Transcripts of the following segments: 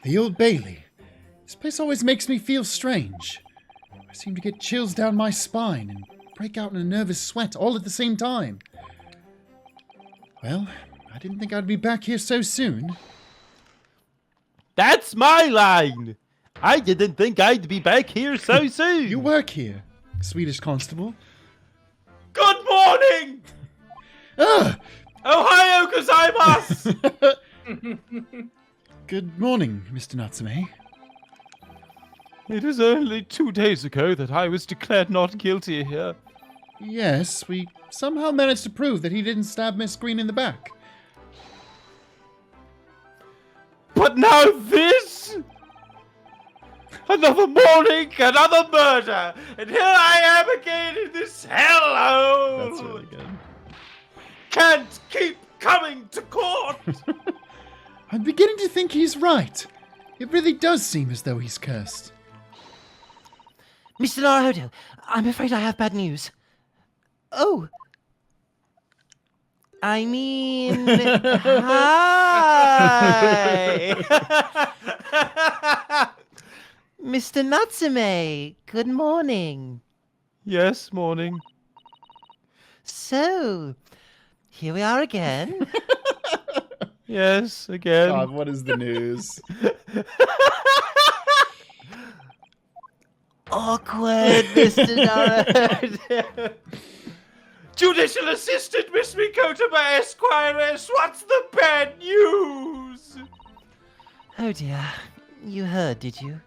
The Old Bailey. This place always makes me feel strange. I seem to get chills down my spine and break out in a nervous sweat all at the same time. Well, I didn't think I'd be back here so soon. That's my line! I didn't think I'd be back here so soon! You work here, Swedish constable. Good morning! Ah! Ohio gozaimasu! Good morning, Mr. Natsume. It was only 2 days ago that I was declared not guilty here. Yes, we somehow managed to prove that he didn't stab Miss Green in the back. But now this? Another morning, another murder, and here I am again in this hellhole! That's really good. Can't keep coming to court! I'm beginning to think he's right. It really does seem as though he's cursed. Mr. Naruhodo, I'm afraid I have bad news. Oh. I mean, hi! Mr. Natsume, good morning. Yes, morning. So, here we are again. Yes, again. God, what is the news? Awkward, Mr. Naruhodo. Judicial Assistant Miss Mikotama Esquires, what's the bad news? Oh dear, you heard, did you?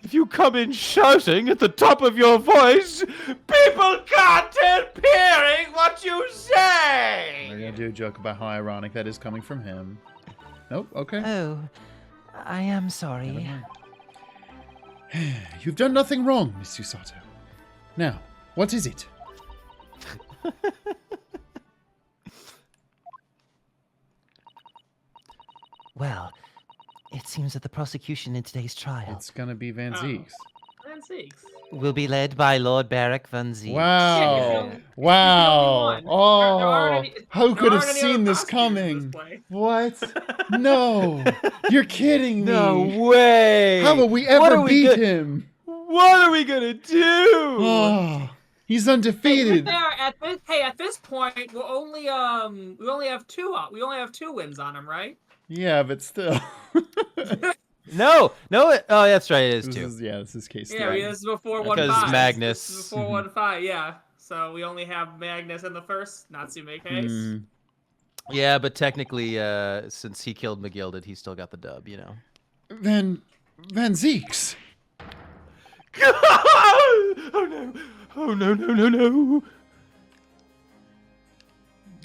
If you come in shouting at the top of your voice, people can't help hearing what you say! We're going to do a joke about how ironic that is coming from him. Nope, okay. Oh, I am Never sorry. mind. You've done nothing wrong, Miss Usato. Now, what is it? Well, it seems that the prosecution in today's trial It's going to be Van Zeeks. And six. will be led by Lord Barrack von Zee. Wow. Yeah, Wow. he's the only one. There aren't Oh, any- who there could have aren't any seen other this prosecutors in coming? play. What? No. You're kidding me. No way! How will we What ever are we beat go- him? What are we gonna do? Oh, he's undefeated. At this point, we only have two wins on him, right? Yeah, but still. No, oh, that's right, it is This too. is, this is case Yeah, three. this is before Because 1-5. Magnus. This is before 1-5, yeah. So we only have Magnus in the first Natsume case. Mm. Yeah, but technically, since he killed McGilded, he still got the dub, you know. Van Zeeks. Oh no! Oh no!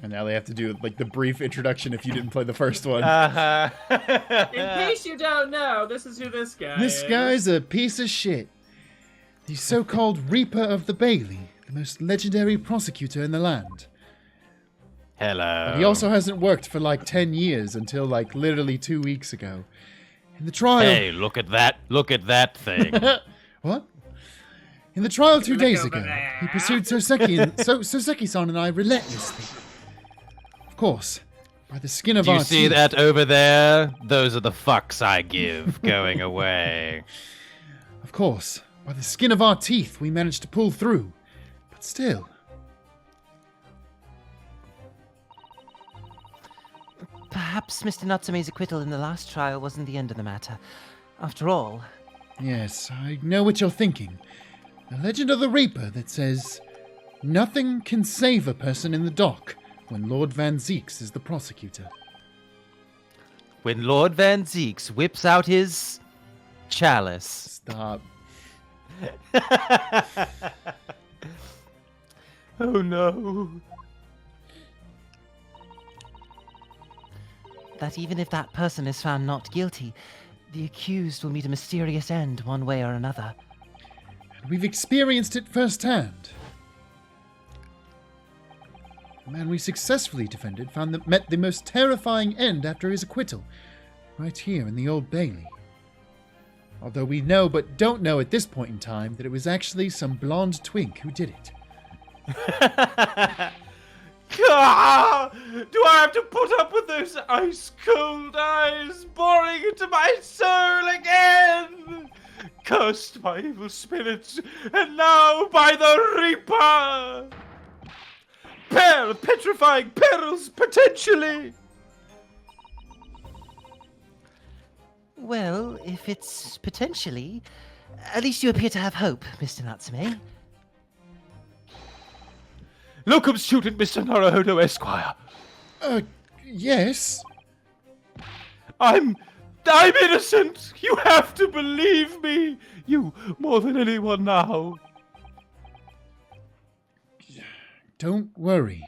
And now they have to do like the brief introduction if you didn't play the first one. Uh-huh. In case you don't know, this is who this guy This is. guy's a piece of shit. The so-called Reaper of the Bailey, the most legendary prosecutor in the land. Hello. But he also hasn't worked for like 10 years until like literally 2 weeks ago. In the trial... Hey, look at that! Look at that thing! What? In the trial 2 Look days over ago, there. he pursued Soseki-san and I relentlessly. Of course, by the skin of Do you our see teeth. that over there? Those are the fucks I give going away. Of course, by the skin of our teeth, we managed to pull through. But still, Perhaps Mr. Natsume's acquittal in the last trial wasn't the end of the matter. After all, yes, I know what you're thinking. The legend of the Reaper that says, nothing can save a person in the dock when Lord Van Zeeks is the prosecutor. When Lord Van Zeeks whips out his chalice. Stop. Oh no. that even if that person is found not guilty, the accused will meet a mysterious end one way or another. And we've experienced it firsthand. The man we successfully defended met the most terrifying end after his acquittal, right here in the Old Bailey. Although we know but don't know at this point in time that it was actually some blonde twink who did it. Ah, do I have to put up with those ice-cold eyes boring into my soul again? Cursed by evil spirits, and now by the Reaper! Pair of petrifying perils, potentially! Well, if it's potentially, at least you appear to have hope, Mr. Natsume. Locum student, Mr. Naruhodo Esquire. Yes? I'm innocent! You have to believe me! You more than anyone now. Don't worry.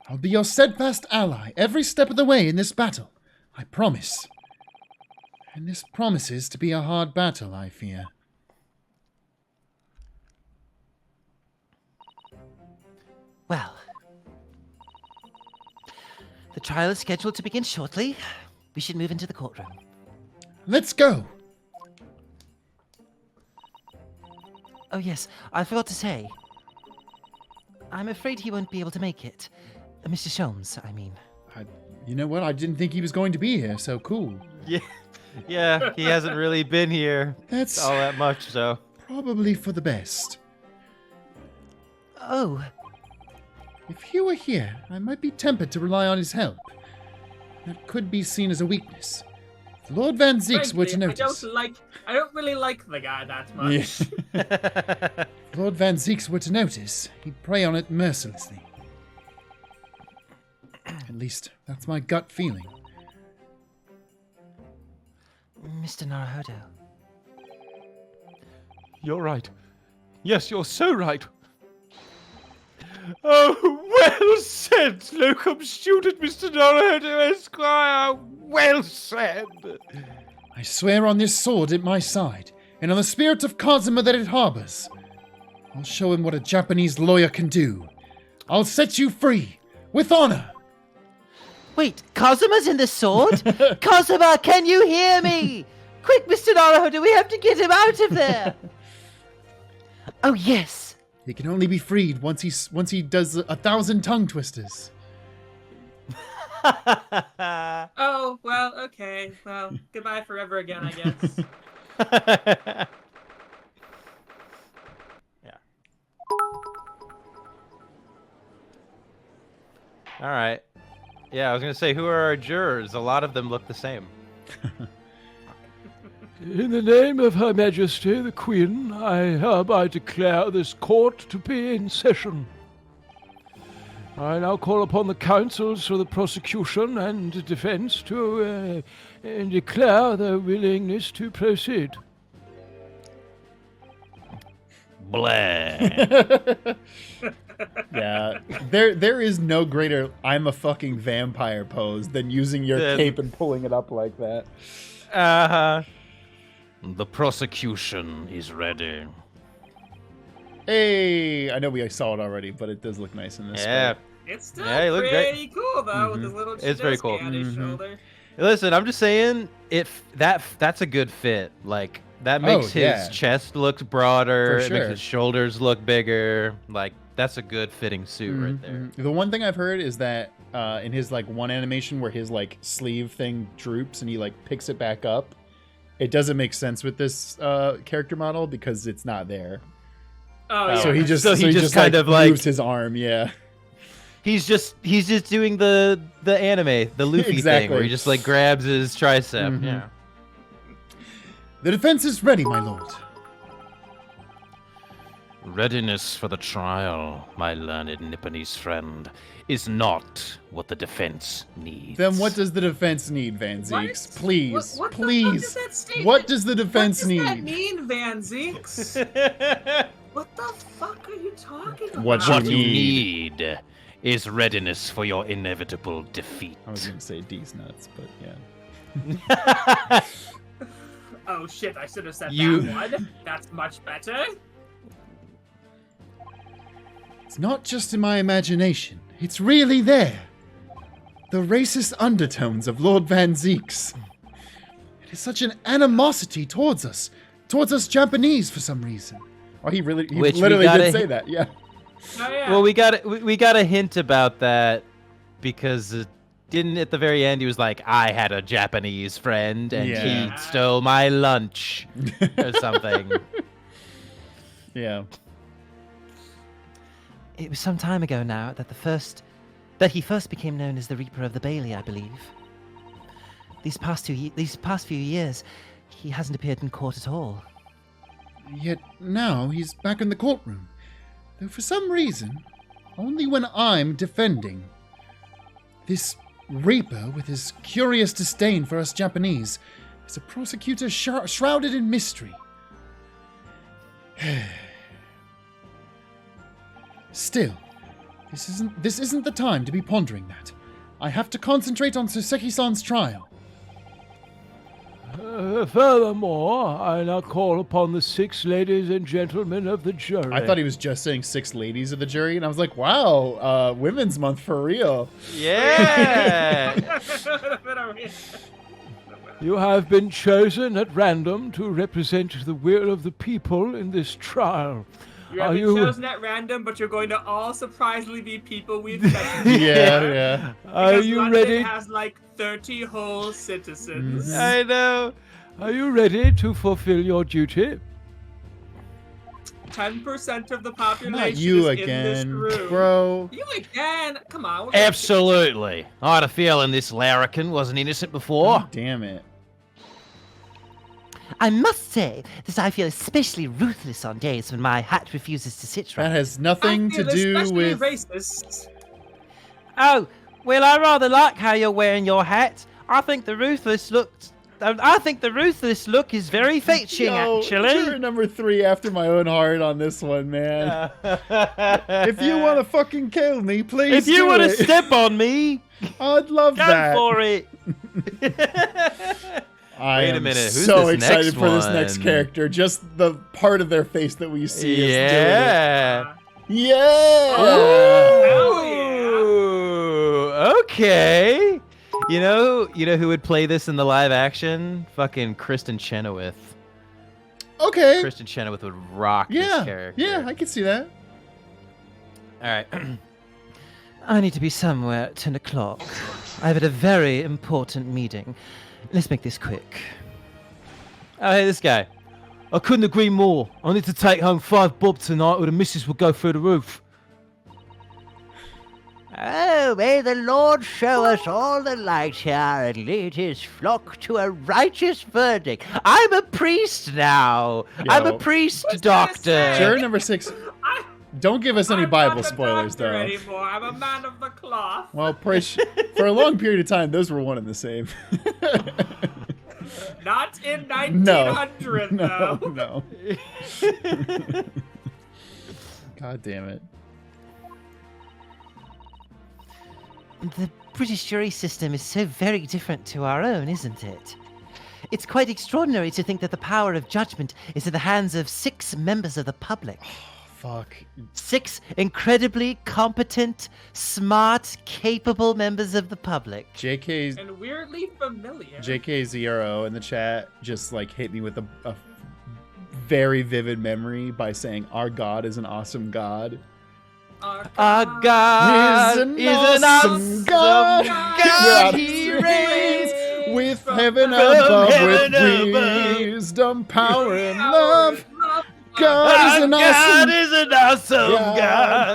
I'll be your steadfast ally every step of the way in this battle. I promise. And this promises to be a hard battle, I fear. Well, the trial is scheduled to begin shortly. We should move into the courtroom. Let's go! Oh yes, I forgot to say. I'm afraid he won't be able to make it. Mr. Sholmes, I mean. You know what? I didn't think he was going to be here, so cool. Yeah, he hasn't really been here That's all that much, so. probably for the best. Oh, If he were here, I might be tempted to rely on his help. That could be seen as a weakness. If Lord Van Zeeks were to Frankly, notice. I don't really like the guy that much. If Lord Van Zeeks were to notice, he'd prey on it mercilessly. At least, that's my gut feeling. Mr. Naruhodo. You're right. Yes, you're so right. Oh, well said, locum student, Mr. Naruhodo Esquire. Well said. I swear on this sword at my side, and on the spirit of Kazuma that it harbors. I'll show him what a Japanese lawyer can do. I'll set you free, with honor. Wait, Kazuma's in the sword? Kazuma, can you hear me? Quick, Mr. Naruhodo, we have to get him out of there. Oh, yes. He can only be freed once he does 1,000 tongue twisters. Oh, well, okay. Well, goodbye forever again, I guess. Yeah. All right. Yeah, I was going to say, who are our jurors? A lot of them look the same. In the name of Her Majesty the Queen, I hereby declare this court to be in session. I now call upon the counsels for the prosecution and defense to declare their willingness to proceed. Blah. Yeah, there is no greater "I'm a fucking vampire" pose than using your cape and pulling it up like that. Uh-huh. The prosecution is ready. Hey, I know we saw it already, but it does look nice in this. Yeah. Spot. It's still Yeah, he looked great. pretty cool, though, with his little It's very cool. Chidesky on his shoulder. Listen, I'm just saying, that's a good fit. Like, that makes his chest look broader. For It makes sure. his shoulders look bigger. Like, that's a good fitting suit right there. The one thing I've heard is that in his like one animation where his like sleeve thing droops and he like picks it back up, it doesn't make sense with this character model because it's not there. Oh, yeah. So he just kind of like moves his arm, yeah. He's just doing the anime, the Luffy thing, Exactly. where he just like grabs his tricep. Yeah. The defense is ready, my lord. Readiness for the trial, my learned Nipponese friend, is not what the defense needs. Then what does the defense need, Van Zeeks? What? Please, What please. The fuck is that statement? What does the defense What does that need? mean, Van Zeeks? What the fuck are you talking about? What What you you need. need is readiness for your inevitable defeat. I was gonna say D's nuts, but yeah. Oh shit, I should have said You- that one. That's much better. It's not just in my imagination. It's really there. The racist undertones of Lord Van Zeeks. It is such an animosity towards us Japanese for some reason. Oh, he Which we literally gotta- did say that, yeah. Oh, yeah. Well, we got a hint about that because didn't at the very end he was like, I had a Japanese friend and Yeah. he stole my lunch or something. Yeah. It was some time ago now that he first became known as the Reaper of the Bailey, I believe. These past few years, he hasn't appeared in court at all. Yet now he's back in the courtroom. Though for some reason, only when I'm defending. This Reaper, with his curious disdain for us Japanese, is a prosecutor shrouded in mystery. Still, this isn't the time to be pondering that. I have to concentrate on Soseki-san's trial. Furthermore, I now call upon the 6 ladies and gentlemen of the jury. I thought he was just saying 6 ladies of the jury, and I was like, wow, Women's Month for real. Yeah! You have been chosen at random to represent the will of the people in this trial. You have been chosen at random, but you're going to all surprisingly be people we've met. Yeah. Are Because you London ready? has like 30 whole citizens. I know. Are you ready to fulfill your duty? 10% of the population Not you is in this again, room. bro. You again? Come on. we're gonna- Absolutely. I had a feeling this larrikin wasn't innocent before. Damn it. I must say that I feel especially ruthless on days when my hat refuses to sit That right. has nothing I to feel do especially with... racist. Oh, well, I rather like how you're wearing your hat. I think the ruthless look is very fetching, Yo, actually. juror number 3 after my own heart on this one, man. If you want to fucking kill me, please If you want want to step on me, I'd love go that. for it. I Wait a am minute, who's so this excited next for this next one? character. Just the part of their face that we see is doing it. Yeah. Yeah. Hell yeah. Ooh, okay. You know who would play this in the live action? Fucking Kristen Chenoweth. Okay. Kristen Chenoweth would rock this Yeah. character. Yeah, I can see that. All right. I need to be somewhere at 10 o'clock. I've had a very important meeting. Let's make this quick. Oh, hey, this guy. I couldn't agree more. I need to take home 5 bob tonight or the missus will go through the roof. Oh, may the Lord show us all the light here and lead his flock to a righteous verdict. I'm a priest now. I'm a Yo. priest, What's that doctor. say? Juror number 6. I- Don't give us any I'm Bible not the spoilers, doctor though. Anymore. I'm a man of the cloth. Well, for a long period of time, those were one and the same. Not in No. 1900, No, though. no. God damn it. The British jury system is so very different to our own, isn't it? It's quite extraordinary to think that the power of judgment is in the hands of 6 members of the public. Fuck. 6 incredibly competent, smart, capable members of the public. JK And weirdly familiar. JK0 in the chat just like hit me with a very vivid memory by saying our God is an awesome God. Our Our God Is an is an awesome awesome God. God. He reigns With heaven from above, heaven with above. wisdom, power, and Power love. and love. God is Our an God awesome is an awesome God.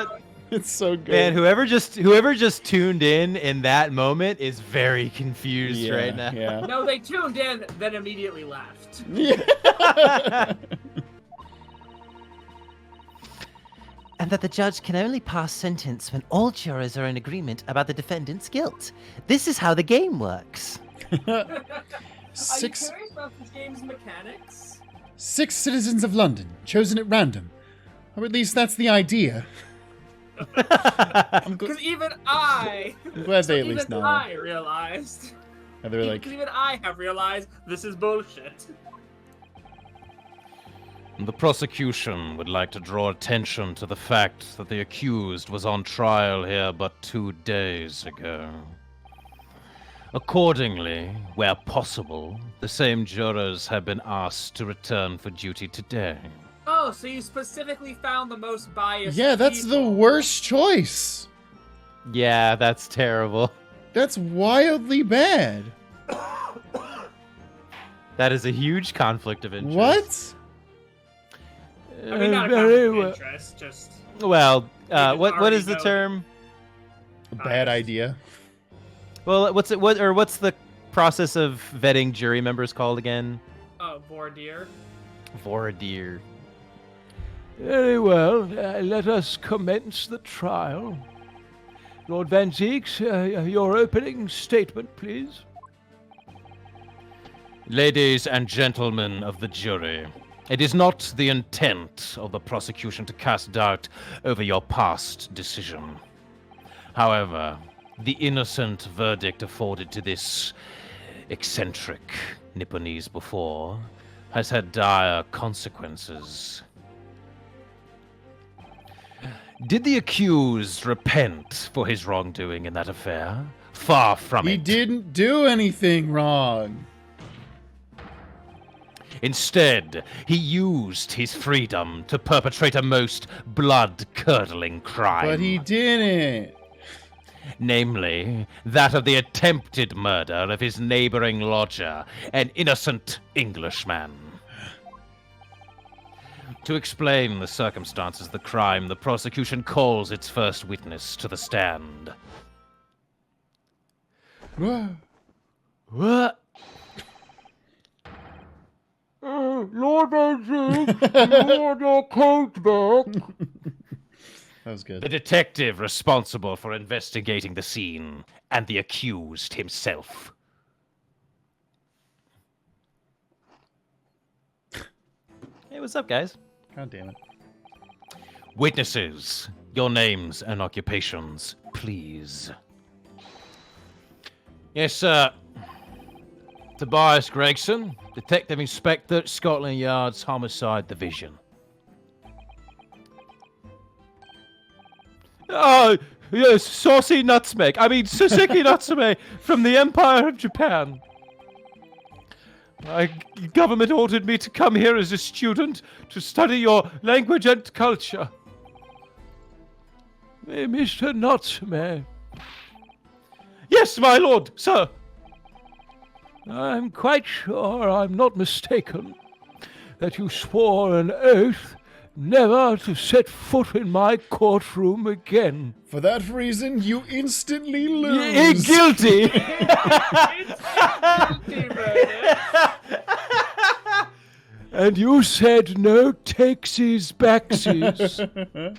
God. It's so good. Man, whoever just tuned in that moment is very confused yeah, right now. Yeah. No, they tuned in, then immediately left. Yeah. And that the judge can only pass sentence when all jurors are in agreement about the defendant's guilt. This is how the game works. Are you 6 curious about this game's mechanics? 6 citizens of London, chosen at random. Or at least that's the idea. Because even I, I'm glad they at even least know. I realized. And they were like, Because even I have realized this is bullshit. The prosecution would like to draw attention to the fact that the accused was on trial here but 2 days ago. Accordingly, where possible, the same jurors have been asked to return for duty today. Oh, Oh, so you specifically found the most biased Yeah, that's the people. worst choice. Yeah, that's terrible. That's wildly bad. That is a huge conflict of interest. What? I mean, not a Very conflict of well. interest, just... Well, just what already is the know. term? A bad idea. Well, what's the process of vetting jury members called again? Oh, voir dire. Voir dire. Very well. Let us commence the trial. Lord Van Zeeks, your opening statement, please. Ladies and gentlemen of the jury, it is not the intent of the prosecution to cast doubt over your past decision. However, the innocent verdict afforded to this eccentric Nipponese before has had dire consequences. Did the accused repent for his wrongdoing in that affair? Far from He it. didn't do anything wrong. Instead, he used his freedom to perpetrate a most blood-curdling crime. But he didn't. Namely, that of the attempted murder of his neighboring lodger, an innocent Englishman. To explain the circumstances of the crime, the prosecution calls its first witness to the stand. What? Lord Van Zeeks, you want your coat back? That was The good. detective responsible for investigating the scene, and the accused himself. Hey, what's up, guys? God damn it. Witnesses, your names and occupations, please. Yes, sir. Tobias Gregson, Detective Inspector, Scotland Yard's Homicide Division. Oh, yes, Soseki Natsume from the Empire of Japan. My government ordered me to come here as a student to study your language and culture. Mr. Natsume, Yes, my lord, sir. I'm quite sure I'm not mistaken that you swore an oath never to set foot in my courtroom again. For that reason, you instantly lose. Guilty. Guilty verdict. And you said no takesies backsies.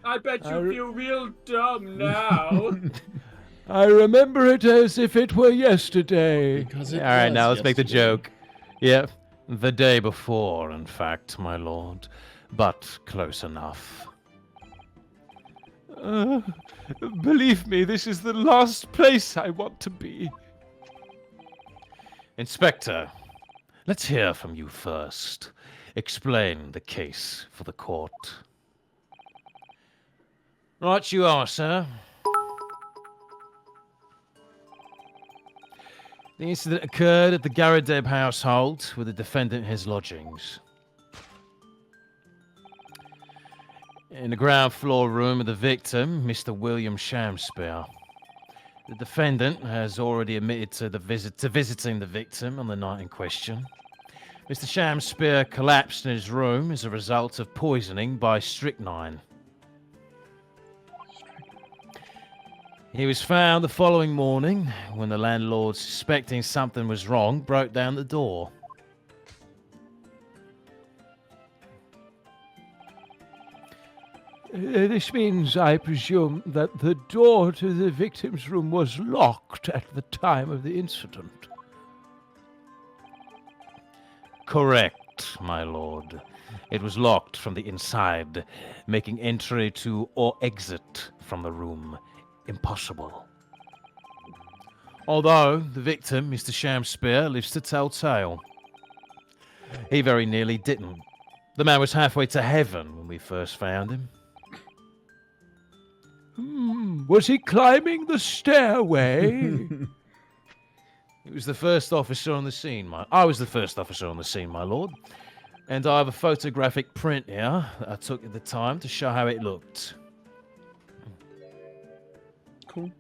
I bet you feel real dumb now. I remember it as if it were yesterday. Because it All right, was now let's make the yesterday. joke. Yep, the day before, in fact, my lord. But close enough. Believe me, this is the last place I want to be. Inspector, let's hear from you first. Explain the case for the court. Right you are, sir. The incident occurred at the Garadeb household, where the defendant has lodgings. In the ground floor room of the victim, Mr. William Shamspeare. The defendant has already admitted to visiting the victim on the night in question. Mr. Shamspeare collapsed in his room as a result of poisoning by strychnine. He was found the following morning when the landlord, suspecting something was wrong, broke down the door. This means, I presume, that the door to the victim's room was locked at the time of the incident. Correct, my lord. It was locked from the inside, making entry to or exit from the room impossible. Although the victim, Mr. Shamspeare, lives to tell tale. He very nearly didn't. The man was halfway to heaven when we first found him. Was he climbing the stairway? He was the first officer on the scene, I was the first officer on the scene, my lord. And I have a photographic print here that I took at the time to show how it looked. Cool.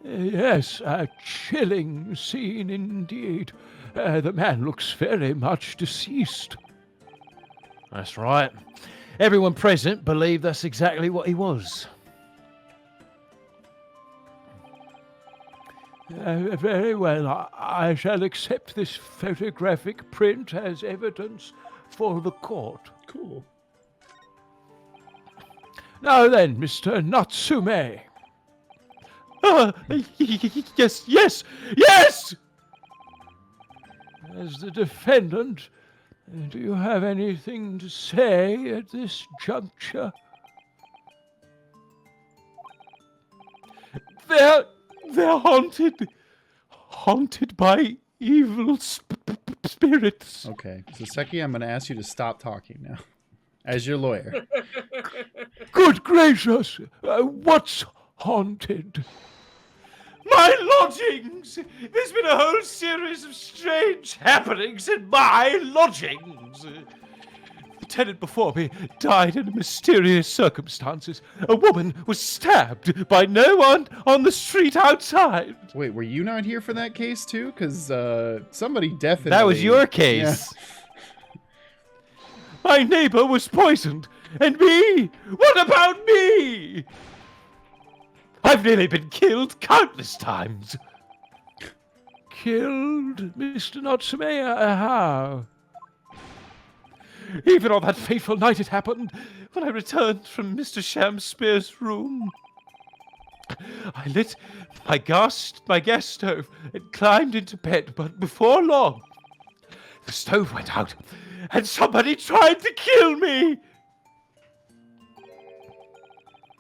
Yes, a chilling scene indeed. The man looks very much deceased. That's right. Everyone present believed that's exactly what he was. Very well. I shall accept this photographic print as evidence for the court. Cool. Now then, Mr. Natsume. Yes, yes, yes! As the defendant, do you have anything to say at this juncture? They're haunted by evil spirits. Okay, Soseki, I'm going to ask you to stop talking now. As your lawyer. Good gracious! What's haunted? My lodgings! There's been a whole series of strange happenings in my lodgings. The tenant before me died in mysterious circumstances. A woman was stabbed by no one on the street outside. Wait, were you not here for that case too? Because somebody definitely... That was your case. My neighbor was poisoned. And me? What about me? I've nearly been killed countless times. Killed, Mr. Natsume? How? Even on that fateful night it happened, when I returned from Mr. Shamspeare's room. I lit my gas stove and climbed into bed, but before long, the stove went out, and somebody tried to kill me.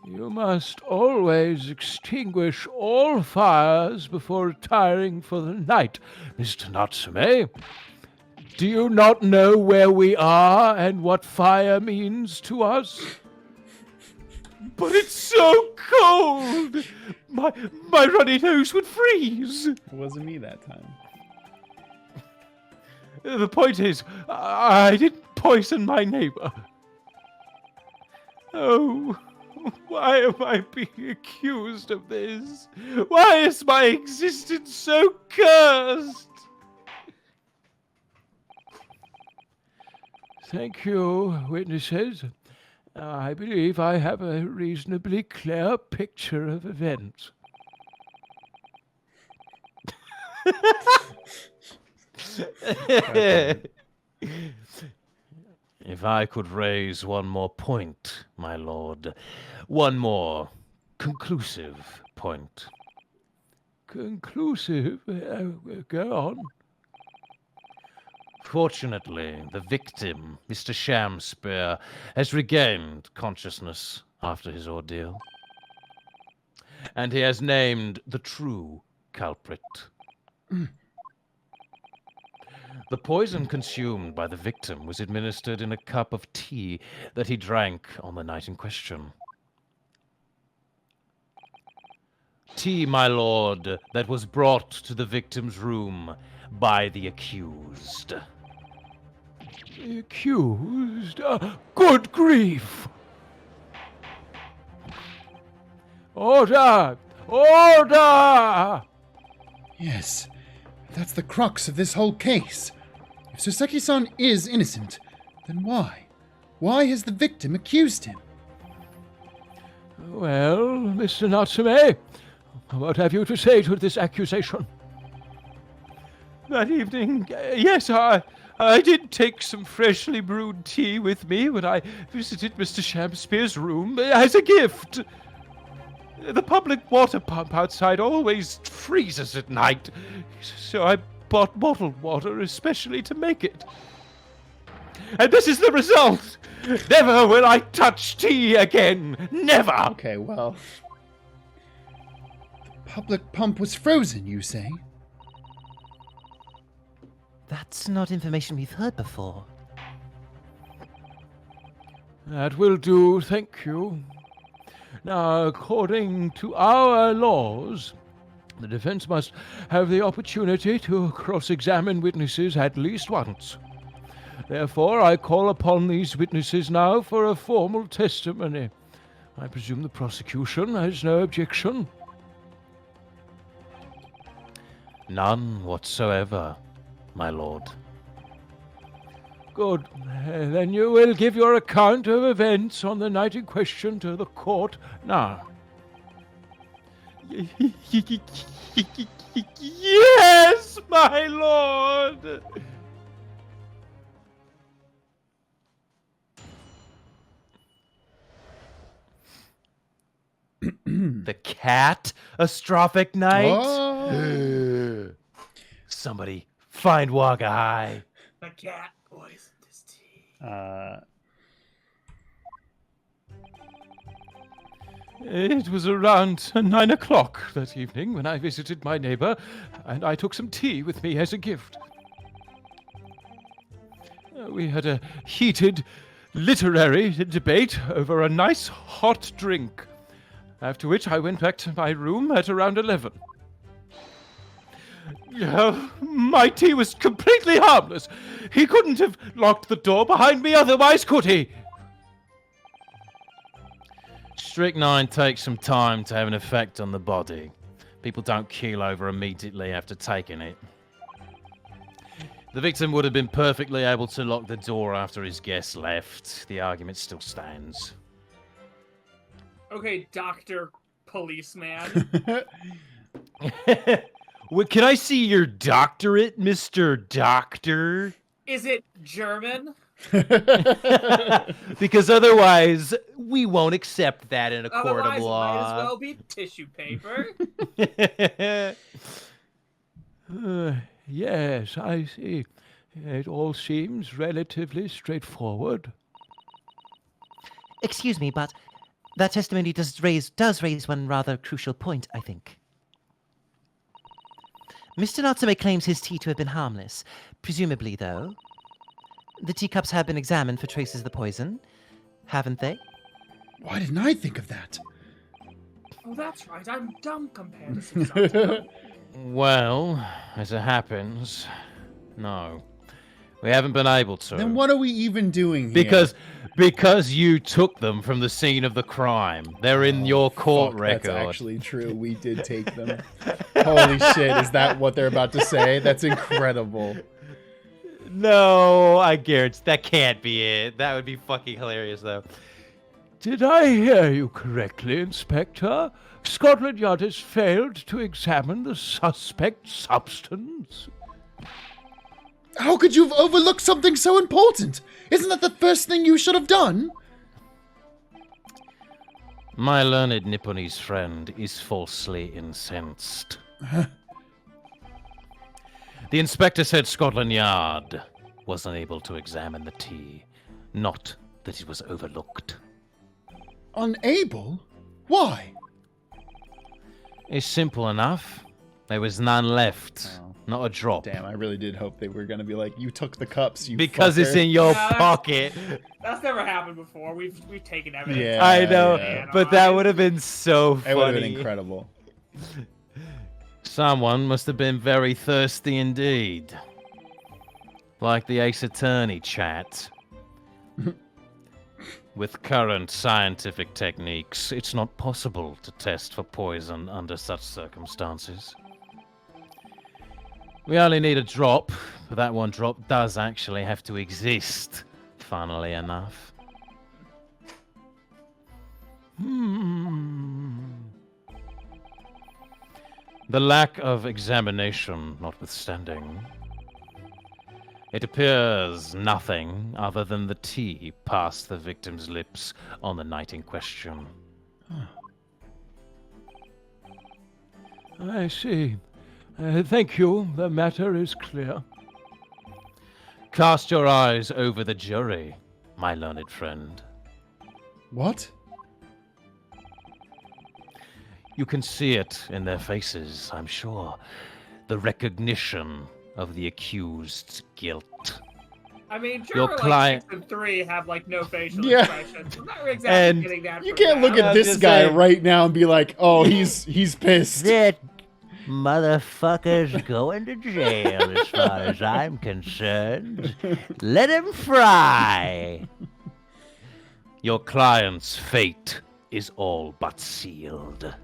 You must always extinguish all fires before retiring for the night, Mr. Natsume. Do you not know where we are and what fire means to us? But it's so cold! My runny nose would freeze! It wasn't me that time. The point is, I didn't poison my neighbor. Oh... why am I being accused of this? Why is my existence so cursed? Thank you, witnesses. I believe I have a reasonably clear picture of events. If I could raise one more point, my lord. One more conclusive point. Conclusive? Go on. Fortunately, the victim, Mr. Shamspeare, has regained consciousness after his ordeal. And he has named the true culprit. The poison consumed by the victim was administered in a cup of tea that he drank on the night in question. Tea, my lord, that was brought to the victim's room by the accused. The accused? Good grief! Order! Order! Yes, that's the crux of this whole case. If Soseki-san is innocent, then why? Why has the victim accused him? Well, Mr. Natsume, what have you to say to this accusation? That evening, yes, I did take some freshly brewed tea with me when I visited Mr. Shamspeare's room as a gift. The public water pump outside always freezes at night, so I bought bottled water especially to make it. And this is the result! Never will I touch tea again! Never! Okay, well... The public pump was frozen, you say? That's not information we've heard before. That will do, thank you. Now, according to our laws, the defense must have the opportunity to cross-examine witnesses at least once. Therefore, I call upon these witnesses now for a formal testimony. I presume the prosecution has no objection. None whatsoever, my lord. Good. Then you will give your account of events on the night in question to the court now. Yes, my lord! The catastrophic night? Oh. Somebody find Wakahai. The cat poisoned his tea. It was around 9 o'clock that evening when I visited my neighbor, and I took some tea with me as a gift. We had a heated literary debate over a nice hot drink, after which I went back to my room at around 11. My tea was completely harmless. He couldn't have locked the door behind me otherwise, could he? Strychnine takes some time to have an effect on the body. People don't keel over immediately after taking it. The victim would have been perfectly able to lock the door after his guest left. The argument still stands. Okay, Dr. Policeman. Can I see your doctorate, Mr. Doctor? Is it German? Because otherwise, we won't accept that in a court Otherwise, of it might as law. well be tissue paper. Yes, I see. It all seems relatively straightforward. Excuse me, but that testimony does raise one rather crucial point, I think. Mr. Natsume claims his tea to have been harmless. Presumably, though. The teacups have been examined for traces of the poison, haven't they? Why didn't I think of that? Oh, that's right. I'm dumb compared to some. Well, as it happens, no. We haven't been able to. Then what are we even doing here? Because you took them from the scene of the crime. They're in your court record. That's actually true. We did take them. Holy shit, is that what they're about to say? That's incredible. No, I guarantee that can't be it. That would be fucking hilarious, though. Did I hear you correctly, Inspector? Scotland Yard has failed to examine the suspect's substance. How could you have overlooked something so important? Isn't that the first thing you should have done? My learned Nipponese friend is falsely incensed. The inspector said Scotland Yard was unable to examine the tea, not that it was overlooked. Unable? Why? It's simple enough. There was none left. Oh. Not a drop. Damn, I really did hope they were going to be like, you took the cups, you Because it's fucker." in your Yeah, pocket. That's never happened before. We've taken evidence. Yeah, I know, yeah. but that would have been so funny. It would have been incredible. Someone must have been very thirsty indeed. Like the Ace Attorney chat. With current scientific techniques, it's not possible to test for poison under such circumstances. We only need a drop, but that one drop does actually have to exist, funnily enough. The lack of examination notwithstanding, it appears nothing other than the tea passed the victim's lips on the night in question. I see. Thank you. The matter is clear. Cast your eyes over the jury, my learned friend. What? You can see it in their faces, I'm sure. The recognition of the accused's guilt. I mean, Your sure, client- 6 and 3 have like no facial Yeah. expressions. I'm not exactly And getting that. You from can't look that. at this just guy saying. right now and be like, oh, he's pissed. That Motherfucker's going to jail as far as I'm concerned. Let him fry. Your client's fate is all but sealed.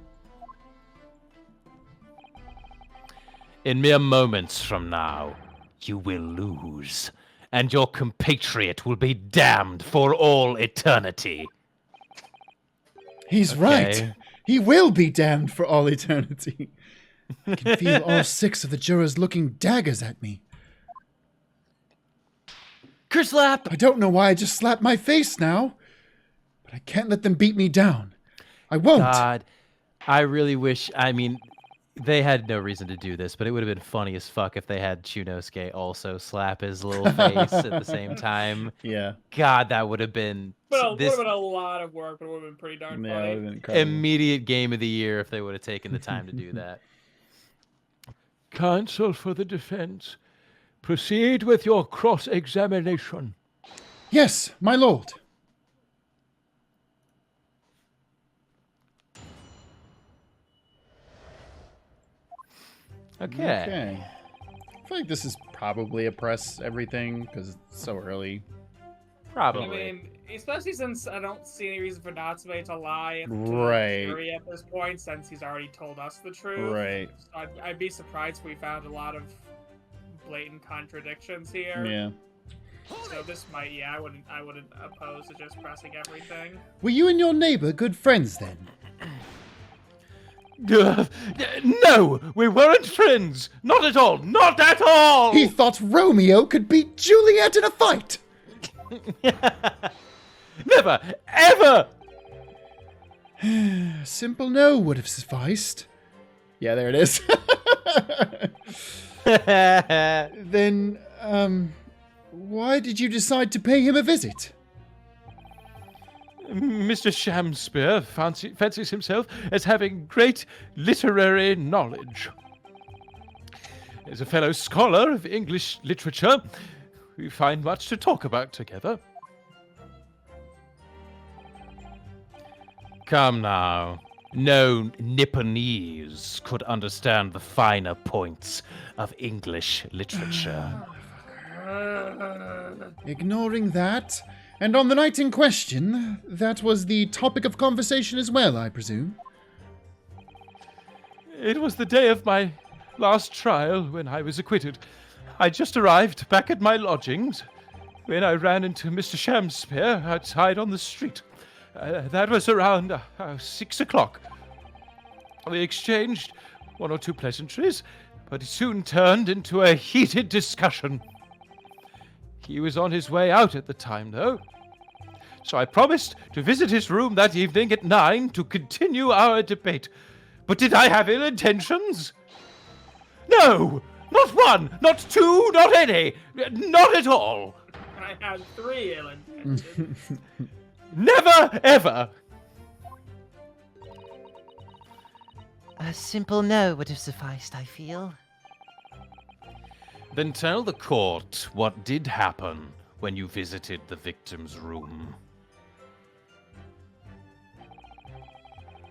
In mere moments from now, you will lose, and your compatriot will be damned for all eternity. He's right. He will be damned for all eternity. I can feel all 6 of the jurors looking daggers at me. Kerslap! I don't know why I just slapped my face now, but I can't let them beat me down. I won't. God, I really wish. I mean, they had no reason to do this, but it would have been funny as fuck if they had Chunosuke also slap his little face at the same time. Yeah. God, that would have been Well, it would this have been a lot of work, but it would have been pretty darn Yeah, it funny. would've been incredible. immediate game of the year if they would have taken the time to do that. Counsel for the defense, proceed with your cross-examination. Yes, my lord. Okay. I feel like this is probably a press everything because it's so early. Probably. I mean, especially since I don't see any reason for Natsume to lie to Right. the jury at this point, since he's already told us the truth. Right. So I'd be surprised if we found a lot of blatant contradictions here. Yeah. So this might, yeah, I wouldn't oppose to just pressing everything. Were you and your neighbor good friends then? No, we weren't friends. Not at all. Not at all. He thought Romeo could beat Juliet in a fight. Never, ever. A simple no would have sufficed. Yeah, there it is. Then, why did you decide to pay him a visit? Mr. Shamspeare fancies himself as having great literary knowledge. As a fellow scholar of English literature, we find much to talk about together. Come now. No Nipponese could understand the finer points of English literature. Ignoring that, and on the night in question, that was the topic of conversation as well, I presume. It was the day of my last trial when I was acquitted. I just arrived back at my lodgings when I ran into Mr. Shamspeare outside on the street. That was around 6 o'clock. We exchanged 1 or 2 pleasantries, but it soon turned into a heated discussion. He was on his way out at the time, though. So I promised to visit his room that evening at 9 to continue our debate. But did I have ill intentions? No! Not one! Not two! Not any! Not at all! I had 3 ill intentions. Never, ever! A simple no would have sufficed, I feel. Then tell the court what did happen when you visited the victim's room.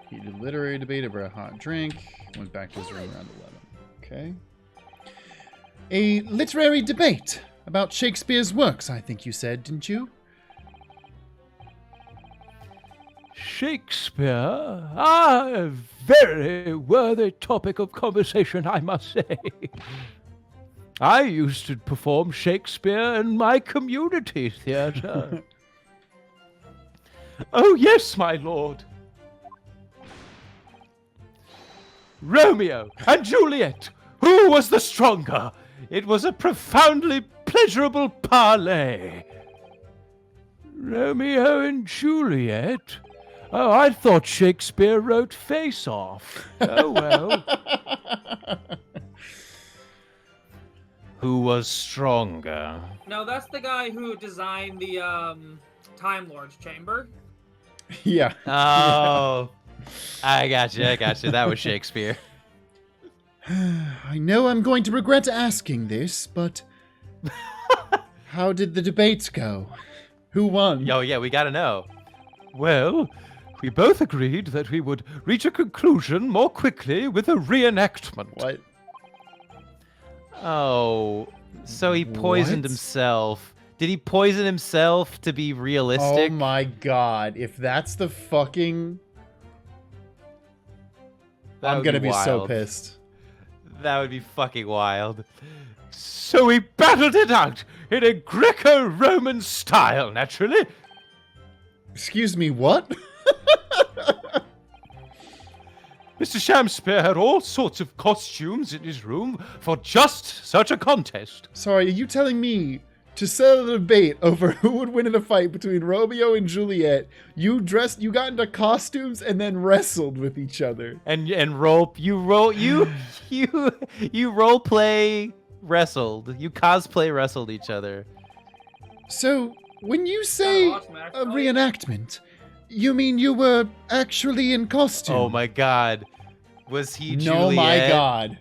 Heated literary debate over a hot drink. Went back to his room around 11. Okay. A literary debate about Shakespeare's works, I think you said, didn't you? Shakespeare? A very worthy topic of conversation, I must say. I used to perform Shakespeare in my community theatre. Oh, yes, my lord. Romeo and Juliet. Who was the stronger? It was a profoundly pleasurable parley. Romeo and Juliet? Oh, I thought Shakespeare wrote Face Off. Oh, well. Who was stronger? No, that's the guy who designed the Time Lord's chamber. Yeah. Oh, I got you. That was Shakespeare. I know I'm going to regret asking this, but how did the debate go? Who won? Yo, yeah, we gotta know. Well, we both agreed that we would reach a conclusion more quickly with a reenactment. What? Oh, so he poisoned What? himself. Did he poison himself to be realistic? Oh my god. If that's the fucking... That I'm would gonna be so wild. pissed. That would be fucking wild. So we battled it out in a Greco-Roman style, naturally. Excuse me, what? Mr. Shamspeare had all sorts of costumes in his room for just such a contest. Sorry, are you telling me to settle a debate over who would win in a fight between Romeo and Juliet, you got into costumes and then wrestled with each other? And you role play wrestled. You cosplay wrestled each other. So, when you say a reenactment, you mean you were actually in costume? Oh my god. Was he Juliet? No, my god.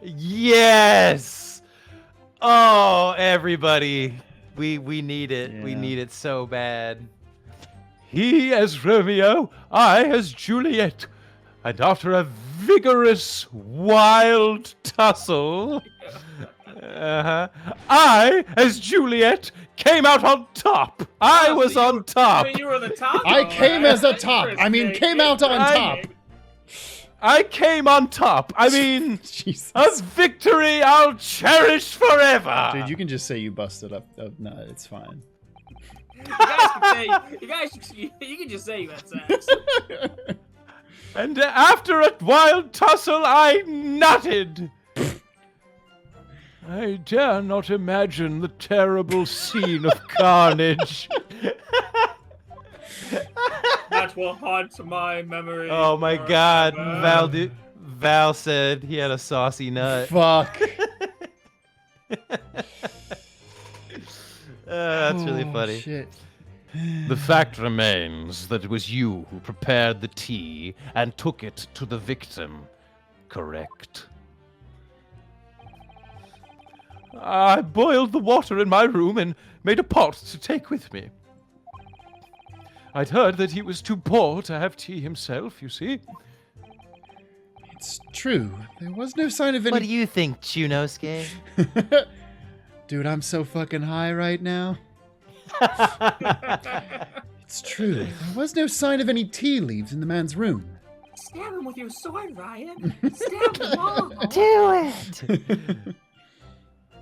Yes! Oh, everybody. We need it. Yeah. We need it so bad. He as Romeo, I as Juliet. And after a vigorous, wild tussle, I as Juliet came out on top. I was on top. I mean, you were the top. I though, came right? as a top. I mean, came out on top. I came on top. I mean, Jesus. a victory I'll cherish forever. Dude, you can just say you busted up. No, it's fine. You can just say you had sex. And after a wild tussle, I nutted. I dare not imagine the terrible scene of carnage. That will haunt my memory. Oh my god. forever. Val said he had a saucy nut. Fuck. That's really funny. Shit. The fact remains that it was you who prepared the tea and took it to the victim. Correct. I boiled the water in my room and made a pot to take with me. I'd heard that he was too poor to have tea himself, you see. It's true. There was no sign of any... What do you think, Chunosuke? Dude, I'm so fucking high right now. It's true. There was no sign of any tea leaves in the man's room. Stab him with your sword, Ryan. Stab them all. Do it!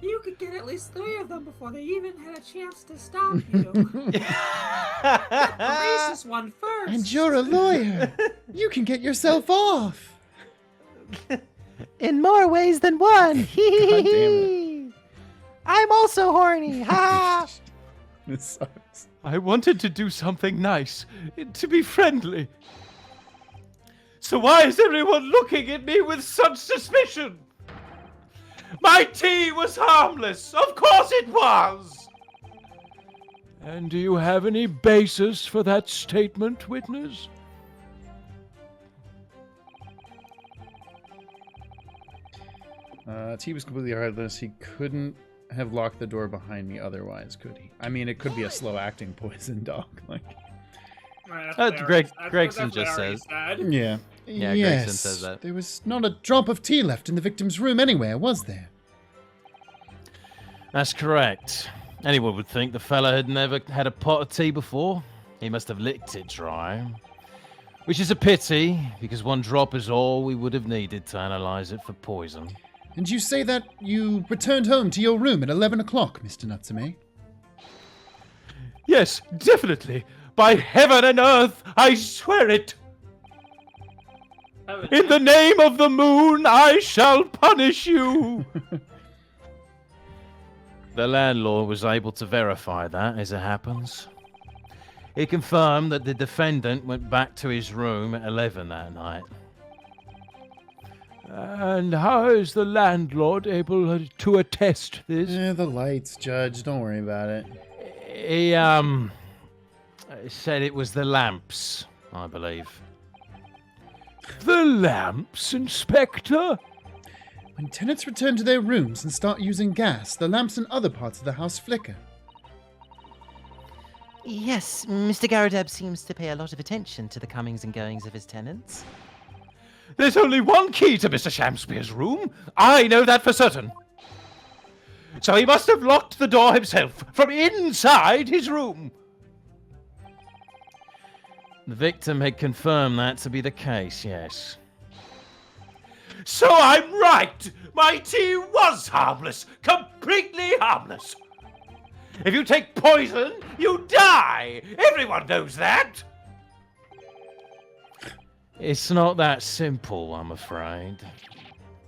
You could get at least 3 of them before they even had a chance to stop you. Get the racist one first. And you're a lawyer. You can get yourself off. In more ways than one. God damn it. I'm also horny. Ha! This sucks. I wanted to do something nice, to be friendly. So why is everyone looking at me with such suspicion? My tea was harmless. Of course it was. And do you have any basis for that statement, witness? Tea was completely heartless. He couldn't have locked the door behind me otherwise, could he? I mean, it could be a slow-acting poison, dog. Like, Right, Gregson just says. yeah. Yeah, yes. Gregson says that. There was not a drop of tea left in the victim's room anywhere, was there? That's correct. Anyone would think the fella had never had a pot of tea before. He must have licked it dry. Which is a pity, because 1 drop is all we would have needed to analyze it for poison. And you say that you returned home to your room at 11 o'clock, Mr. Natsume? Yes, definitely. By heaven and earth, I swear it. In the name of the moon, I shall punish you. The landlord was able to verify that, as it happens. He confirmed that the defendant went back to his room at 11 that night. And how is the landlord able to attest this? The lights, Judge. Don't worry about it. He, said it was the lamps, I believe. The lamps, Inspector? When tenants return to their rooms and start using gas, the lamps in other parts of the house flicker. Yes, Mr. Garadeb seems to pay a lot of attention to the comings and goings of his tenants. There's only one key to Mr. Shamspeare's room. I know that for certain. So he must have locked the door himself from inside his room. The victim had confirmed that to be the case, yes. So I'm right. My tea was harmless. Completely harmless. If you take poison, you die. Everyone knows that. It's not that simple, I'm afraid.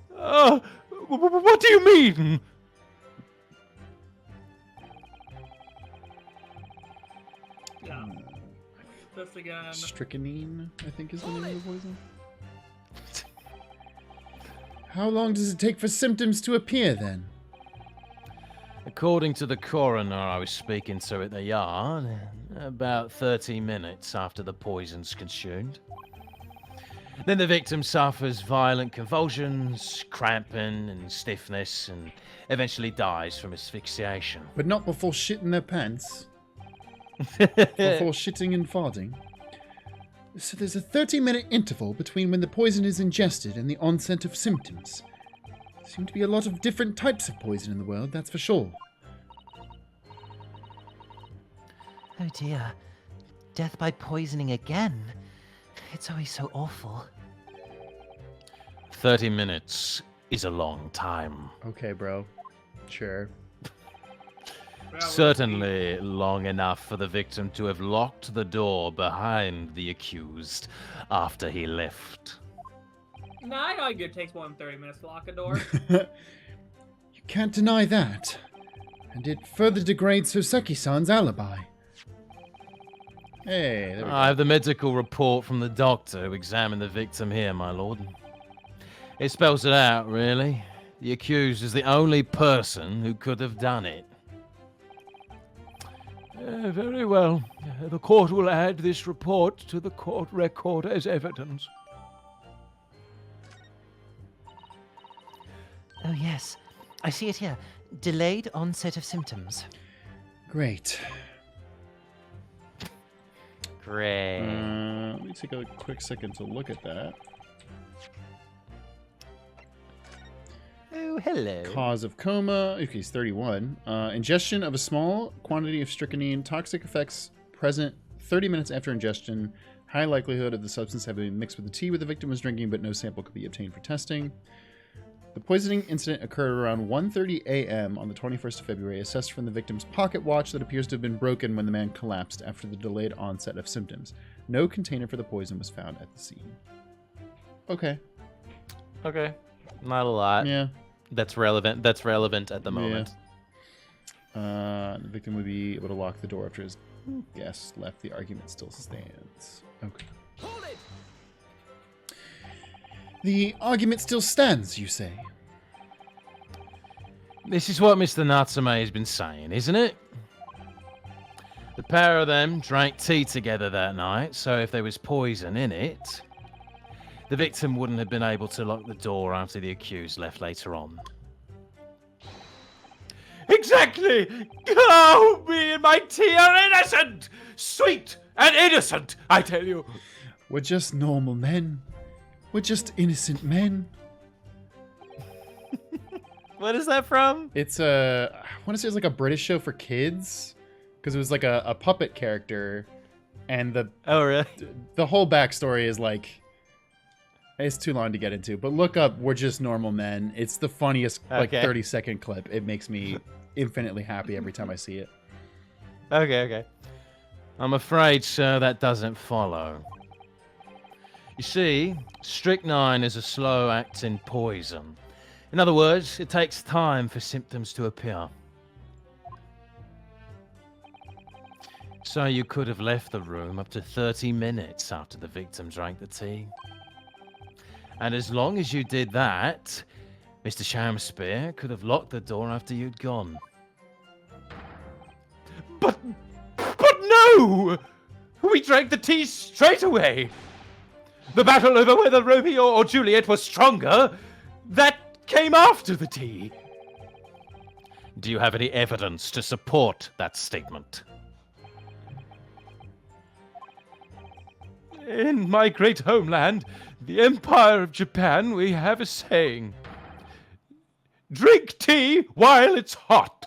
What do you mean? Yeah. This again. Strychnine, I think is the name of the poison. How long does it take for symptoms to appear, then? According to the coroner I was speaking to at the yard, about 30 minutes after the poison's consumed. Then the victim suffers violent convulsions, cramping and stiffness, and eventually dies from asphyxiation. But not before shitting their pants. Before shitting and farting. So there's a 30-minute interval between when the poison is ingested and the onset of symptoms. There seem to be a lot of different types of poison in the world, that's for sure. Oh dear. Death by poisoning again. It's always so awful. 30 minutes is a long time. Okay, bro. Sure. Certainly long enough for the victim to have locked the door behind the accused after he left. Nah, I argue it takes more than 30 minutes to lock a door. You can't deny that. And it further degrades Soseki-san's alibi. Hey, there we go. I have the medical report from the doctor who examined the victim here, my lord. It spells it out, really. The accused is the only person who could have done it. Very well. The court will add this report to the court record as evidence. Oh, yes. I see it here. Delayed onset of symptoms. Great. Great. Let me take a quick second to look at that. Oh, hello. Cause of coma. Okay, he's 31. Ingestion of a small quantity of strychnine. Toxic effects present 30 minutes after ingestion. High likelihood of the substance having been mixed with the tea the victim was drinking, but no sample could be obtained for testing. The poisoning incident occurred around 1:30 a.m. on the 21st of February, assessed from the victim's pocket watch that appears to have been broken when the man collapsed after the delayed onset of symptoms. No container for the poison was found at the scene. Okay. Okay. Not a lot. Yeah. That's relevant at the moment. The victim would be able to lock the door after his guest left. The argument still stands. Okay. Hold it! The argument still stands, you say? This is what Mr. Natsume has been saying, isn't it? The pair of them drank tea together that night, so if there was poison in it, the victim wouldn't have been able to lock the door after the accused left later on. Exactly! Oh, me and my tea are innocent! Sweet and innocent, I tell you. We're just normal men. We're just innocent men. What is that from? It's I want to say it's like a British show for kids, because it was like a puppet character, and the really? whole backstory is like, it's too long to get into. But look up "We're Just Normal Men." It's the funniest like 30-second clip. It makes me infinitely happy every time I see it. Okay. I'm afraid, sir, that doesn't follow. You see, strychnine is a slow-acting poison. In other words, it takes time for symptoms to appear. So you could have left the room up to 30 minutes after the victim drank the tea. And as long as you did that, Mr. Shamspeare could have locked the door after you'd gone. But no! We drank the tea straight away. The battle over whether Romeo or Juliet was stronger, that came after the tea. Do you have any evidence to support that statement? In my great homeland, the Empire of Japan, we have a saying. Drink tea while it's hot.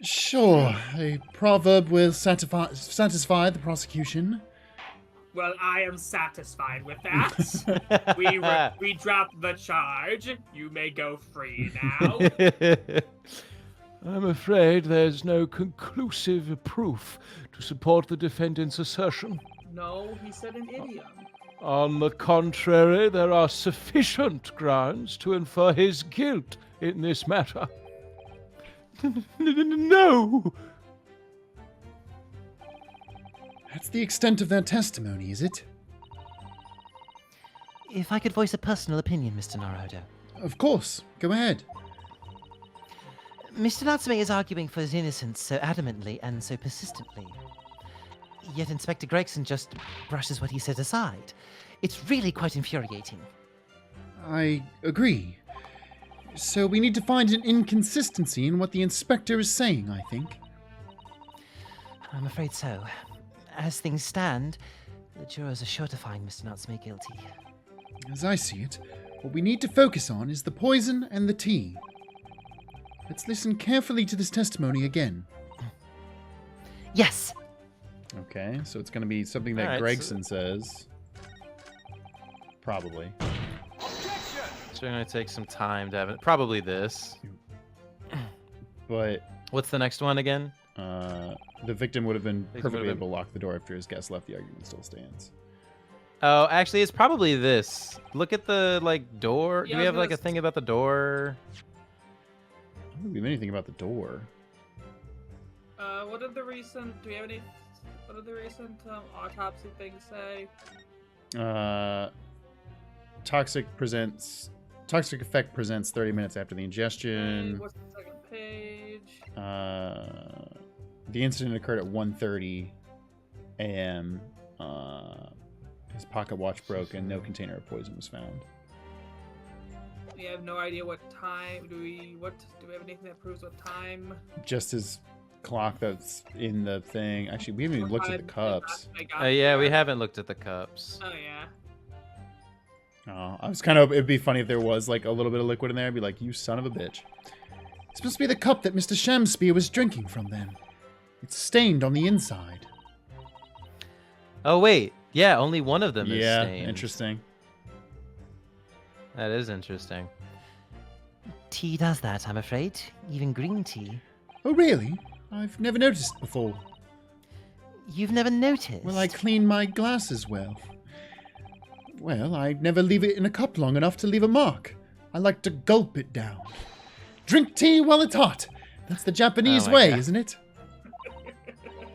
Sure, a proverb will satisfy the prosecution. Well, I am satisfied with that. we drop the charge. You may go free now. I'm afraid there's no conclusive proof to support the defendant's assertion. No, he said an idiom. On the contrary, there are sufficient grounds to infer his guilt in this matter. No! That's the extent of their testimony, is it? If I could voice a personal opinion, Mr. Naruhodo. Of course. Go ahead. Mr. Natsume is arguing for his innocence so adamantly and so persistently. Yet Inspector Gregson just brushes what he said aside. It's really quite infuriating. I agree. So we need to find an inconsistency in what the inspector is saying, I think. I'm afraid so. As things stand, the jurors are sure to find Mr. Natsume guilty. As I see it, what we need to focus on is the poison and the tea. Let's listen carefully to this testimony again. Yes! Okay, so it's going to be something that Alright, Gregson says. Probably. It's going to take some time to have it. Probably this. But What's the next one again? the victim would have been Victim perfectly would've able to lock the door after his guest left. The argument still stands. Oh, actually, it's probably this. Look at the, door. Yeah, Do we have, I was a thing about the door? I don't think we have anything about the door. What did the recent? Do we have any? What did the recent autopsy thing say? Toxic effect presents 30 minutes after the ingestion. What's the second page? The incident occurred at 1:30 a.m. His pocket watch broke and no container of poison was found. We have no idea what time. Do we have anything that proves what time? Just his clock that's in the thing. Actually, we haven't even looked at the cups. Yeah, we haven't looked at the cups. Oh yeah. Oh, I was kind of. It'd be funny if there was a little bit of liquid in there. I'd be like, "You son of a bitch!" It's supposed to be the cup that Mr. Shamspeare was drinking from. Then, it's stained on the inside. Oh, wait. Yeah, only one of them is Yeah, stained. interesting. That is interesting. Tea does that, I'm afraid. Even green tea. Oh, really? I've never noticed before. You've never noticed? Well, I clean my glasses well. Well, I never leave it in a cup long enough to leave a mark. I like to gulp it down. Drink tea while it's hot. That's the Japanese Oh my way, God. isn't it?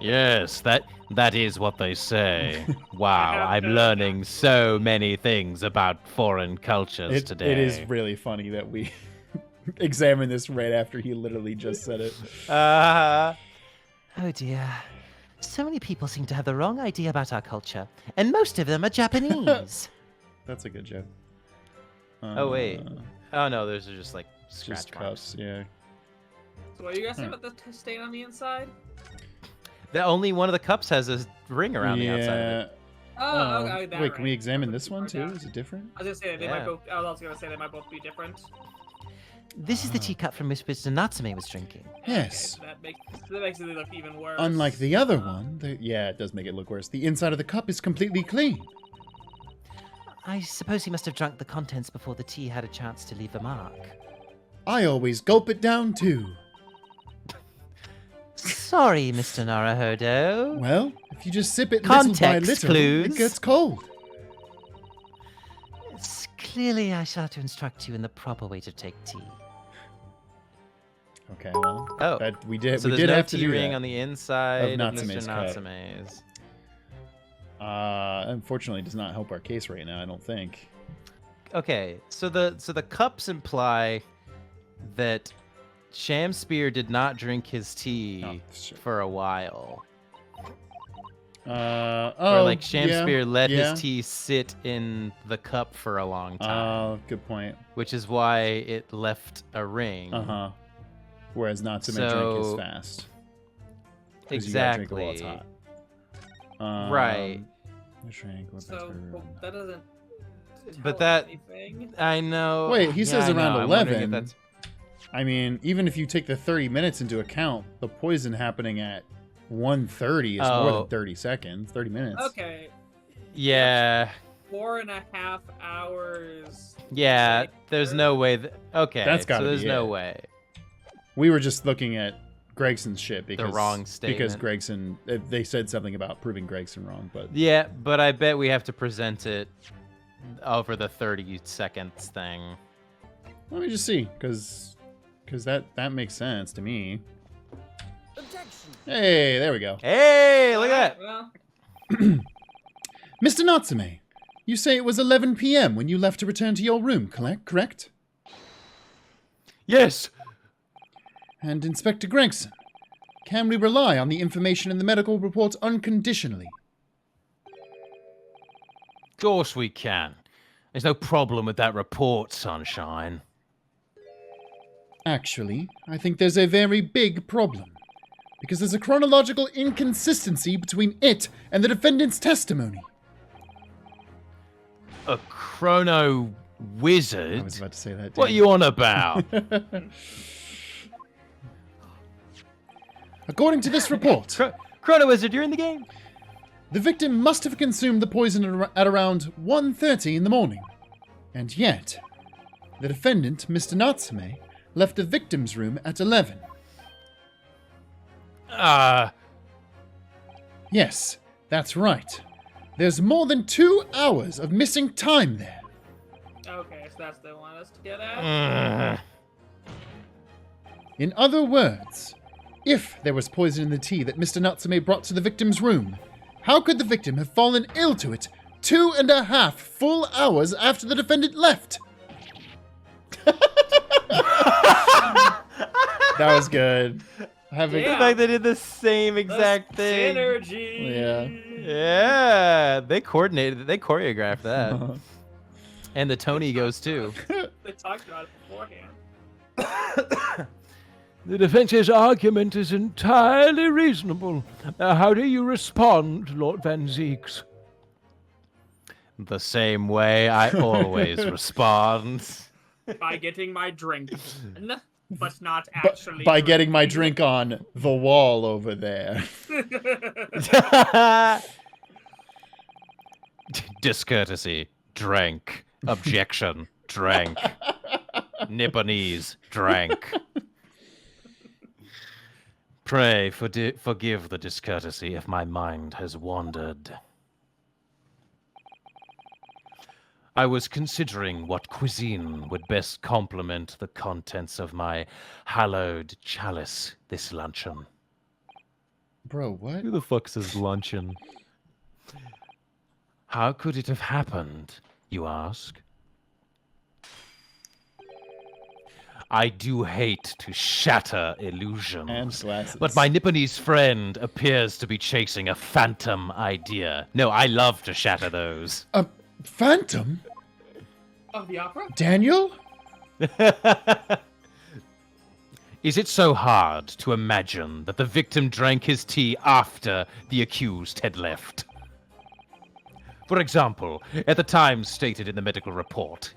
Yes, that is what they say. Wow, I'm learning so many things about foreign cultures today. It is really funny that we examine this right after he literally just said it. Uh, Oh dear. So many people seem to have the wrong idea about our culture, and most of them are Japanese. That's a good joke. oh, wait. Oh, no, those are just It's scratch just marks. cups, yeah. So what are you guys saying about the stain on the inside? The only one of the cups has a ring around the outside of it. Oh, okay, that Wait, can we right. examine That this was one too too? far down. Is it different? I was gonna say they Yeah. might both. I was also gonna say they might both be different. This is the teacup from which Mr. Natsume was drinking. Yes. Okay, that makes it look even worse. Unlike the other one, yeah, it does make it look worse. The inside of the cup is completely clean. I suppose he must have drunk the contents before the tea had a chance to leave a mark. I always gulp it down too. Sorry, Mr. Naruhodo. Well, if you just sip it little by Context little, clues. it gets cold. Clearly, I shall have to instruct you in the proper way to take tea. Okay, well, Oh, we did. so we there's did no have to tea do ring that. on the inside of Natsume's Mr. cup. Natsume's. Unfortunately, it does not help our case right now. I don't think. Okay, so the cups imply that Shamspeare did not drink his tea Oh, sure. for a while. Or Or Shamspeare let yeah. his tea sit in the cup for a long time, Good point. which is why it left a ring. Whereas Natsume drink is So- fast. 'Cause you gotta drink it while Exactly. it's hot. Right. So well, that doesn't. But tell us that- anything. I know. Wait, he says I know, around I'm wondering if 11. that's- I mean, even if you take the 30 minutes into account, the poison happening at 1:30 is more Oh. than 30 seconds, 30 minutes. Okay, Yeah. 4.5 hours. Yeah. There's no way. Okay. That's gotta so there's be no it. way. We were just looking at Gregson's shit because wrong because statement. Gregson they said something about proving Gregson wrong, but Yeah, but I bet we have to present it over the 30 seconds thing. let me just see because that makes sense to me. Hey, there we go. Hey, look at that. Well, Mr. Natsume, you say it was 11 p.m. when you left to return to your room, correct? Yes. And Inspector Gregson, can we rely on the information in the medical reports unconditionally? Of course we can. There's no problem with that report, Sunshine. Actually, I think there's a very big problem. Because there's a chronological inconsistency between it and the defendant's testimony. A chrono wizard? I was about to say that. What are you on about? According to this report, Chrono wizard, you're in the game. the victim must have consumed the poison at around 1:30 in the morning. And yet, the defendant, Mr. Natsume, left the victim's room at 11. Yes, that's right. There's more than 2 hours of missing time there. okay, so that's what they want us to get at. In other words, if there was poison in the tea that Mr. Natsume brought to the victim's room, how could the victim have fallen ill to it 2.5 full hours after the defendant left? That was good. Having, The Yeah. fact they did the same exact The thing. Synergy. Yeah. Yeah, they coordinated. They choreographed that, and the Tony goes too. They talked about it beforehand. The defense's argument is entirely reasonable. How do you respond, Lord Van Zeeks? The same way I always respond. By getting my drink, but not actually. by getting my drink on the wall over there. Discourtesy, drank. Objection, drank. Nipponese, drank. Pray forgive the discourtesy if my mind has wandered. I was considering what cuisine would best complement the contents of my hallowed chalice this luncheon. Bro, what? Who the fuck says luncheon? How could it have happened, you ask? I do hate to shatter illusions. And glasses. But my Nipponese friend appears to be chasing a phantom idea. No, I love to shatter those. A phantom? Of the opera? Daniel? Is it so hard to imagine that the victim drank his tea after the accused had left? For example, at the time stated in the medical report.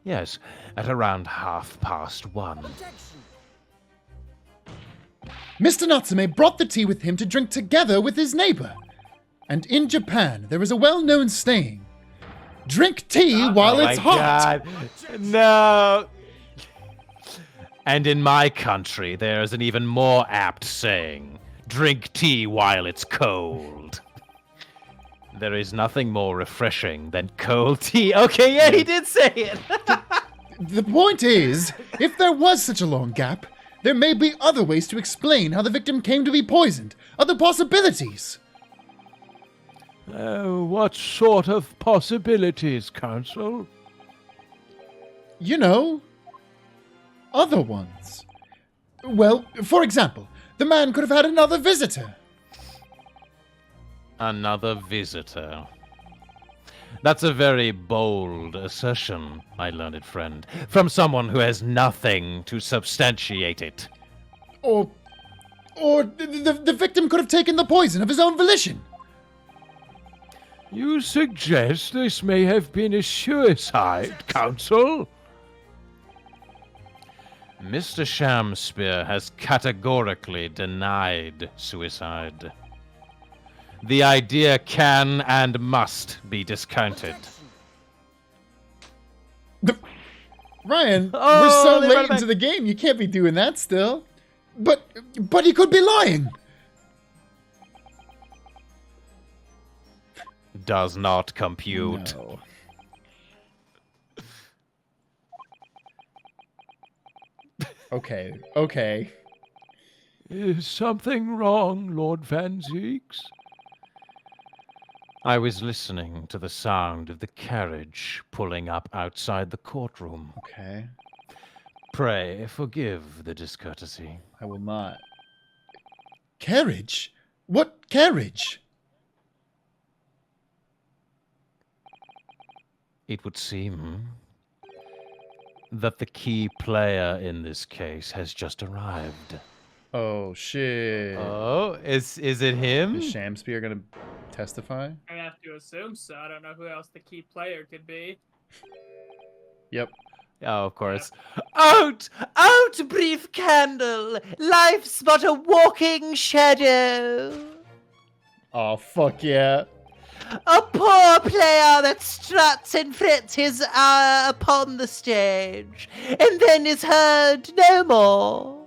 Yes, at around 1:30. Mr. Natsume brought the tea with him to drink together with his neighbor. And in Japan, there is a well-known saying, drink tea while it's hot. God. No. And in my country, there's an even more apt saying, drink tea while it's cold. There is nothing more refreshing than cold tea. Okay, yeah, he did say it. The point is, if there was such a long gap, there may be other ways to explain how the victim came to be poisoned. Other possibilities. What sort of possibilities, Counsel? You know, other ones. Well, for example, the man could have had another visitor. Another visitor. That's a very bold assertion, my learned friend, from someone who has nothing to substantiate it. Or the victim could have taken the poison of his own volition. You suggest this may have been a suicide, Counsel? Mr. Shamspear has categorically denied suicide. The idea can and must be discounted. Ryan, Oh, we're so they brought late it back. into the game. You can't be doing that still. But he could be lying. Does not compute. No. Okay. Is something wrong, Lord Van Zieks? I was listening to the sound of the carriage pulling up outside the courtroom. Okay. Pray forgive the discourtesy. I will not. Carriage? What carriage? It would seem that the key player in this case has just arrived. Oh, shit. Oh, is it him? Is Shamspear gonna testify? I have to assume so. I don't know who else the key player could be. Yep. Oh, of course. Out, brief candle. Life's but a walking shadow. Oh, fuck yeah. A poor player that struts and frets his hour upon the stage, and then is heard no more.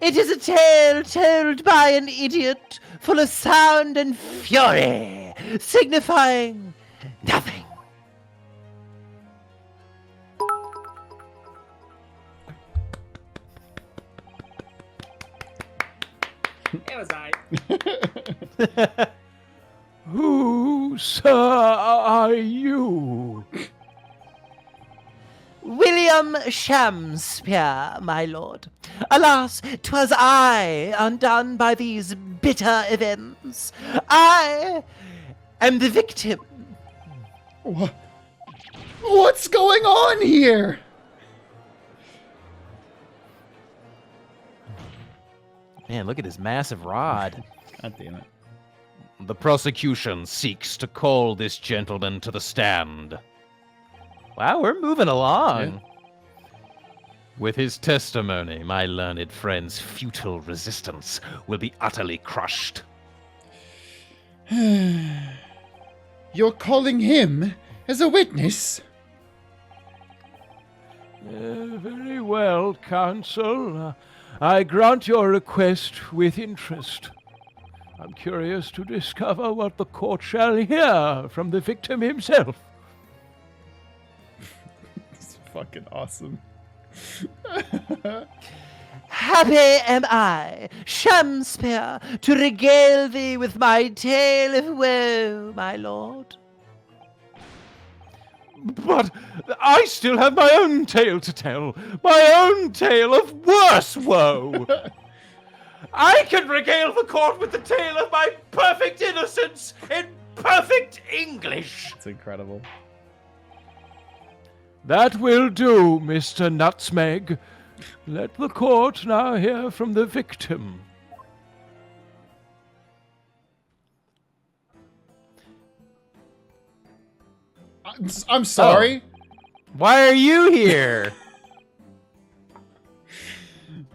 It is a tale told by an idiot, full of sound and fury, signifying nothing. It was I. Who, sir, are you? William Shamspear, my lord. Alas, 'twas I, undone by these bitter events. I am the victim. What's going on here? Man, look at this massive rod. God damn it. The prosecution seeks to call this gentleman to the stand. Wow, we're moving along. With his testimony, my learned friend's futile resistance will be utterly crushed. You're calling him as a witness? Very well, Counsel. I grant your request with interest. I'm curious to discover what the court shall hear from the victim himself. It's fucking awesome. Happy am I, Shamspear, to regale thee with my tale of woe, my lord. But I still have my own tale to tell. My own tale of worse woe. I can regale the court with the tale of my perfect innocence in perfect English. It's incredible. That will do, Mr. Nutmeg. Let the court now hear from the victim. I'm sorry. Why are you here?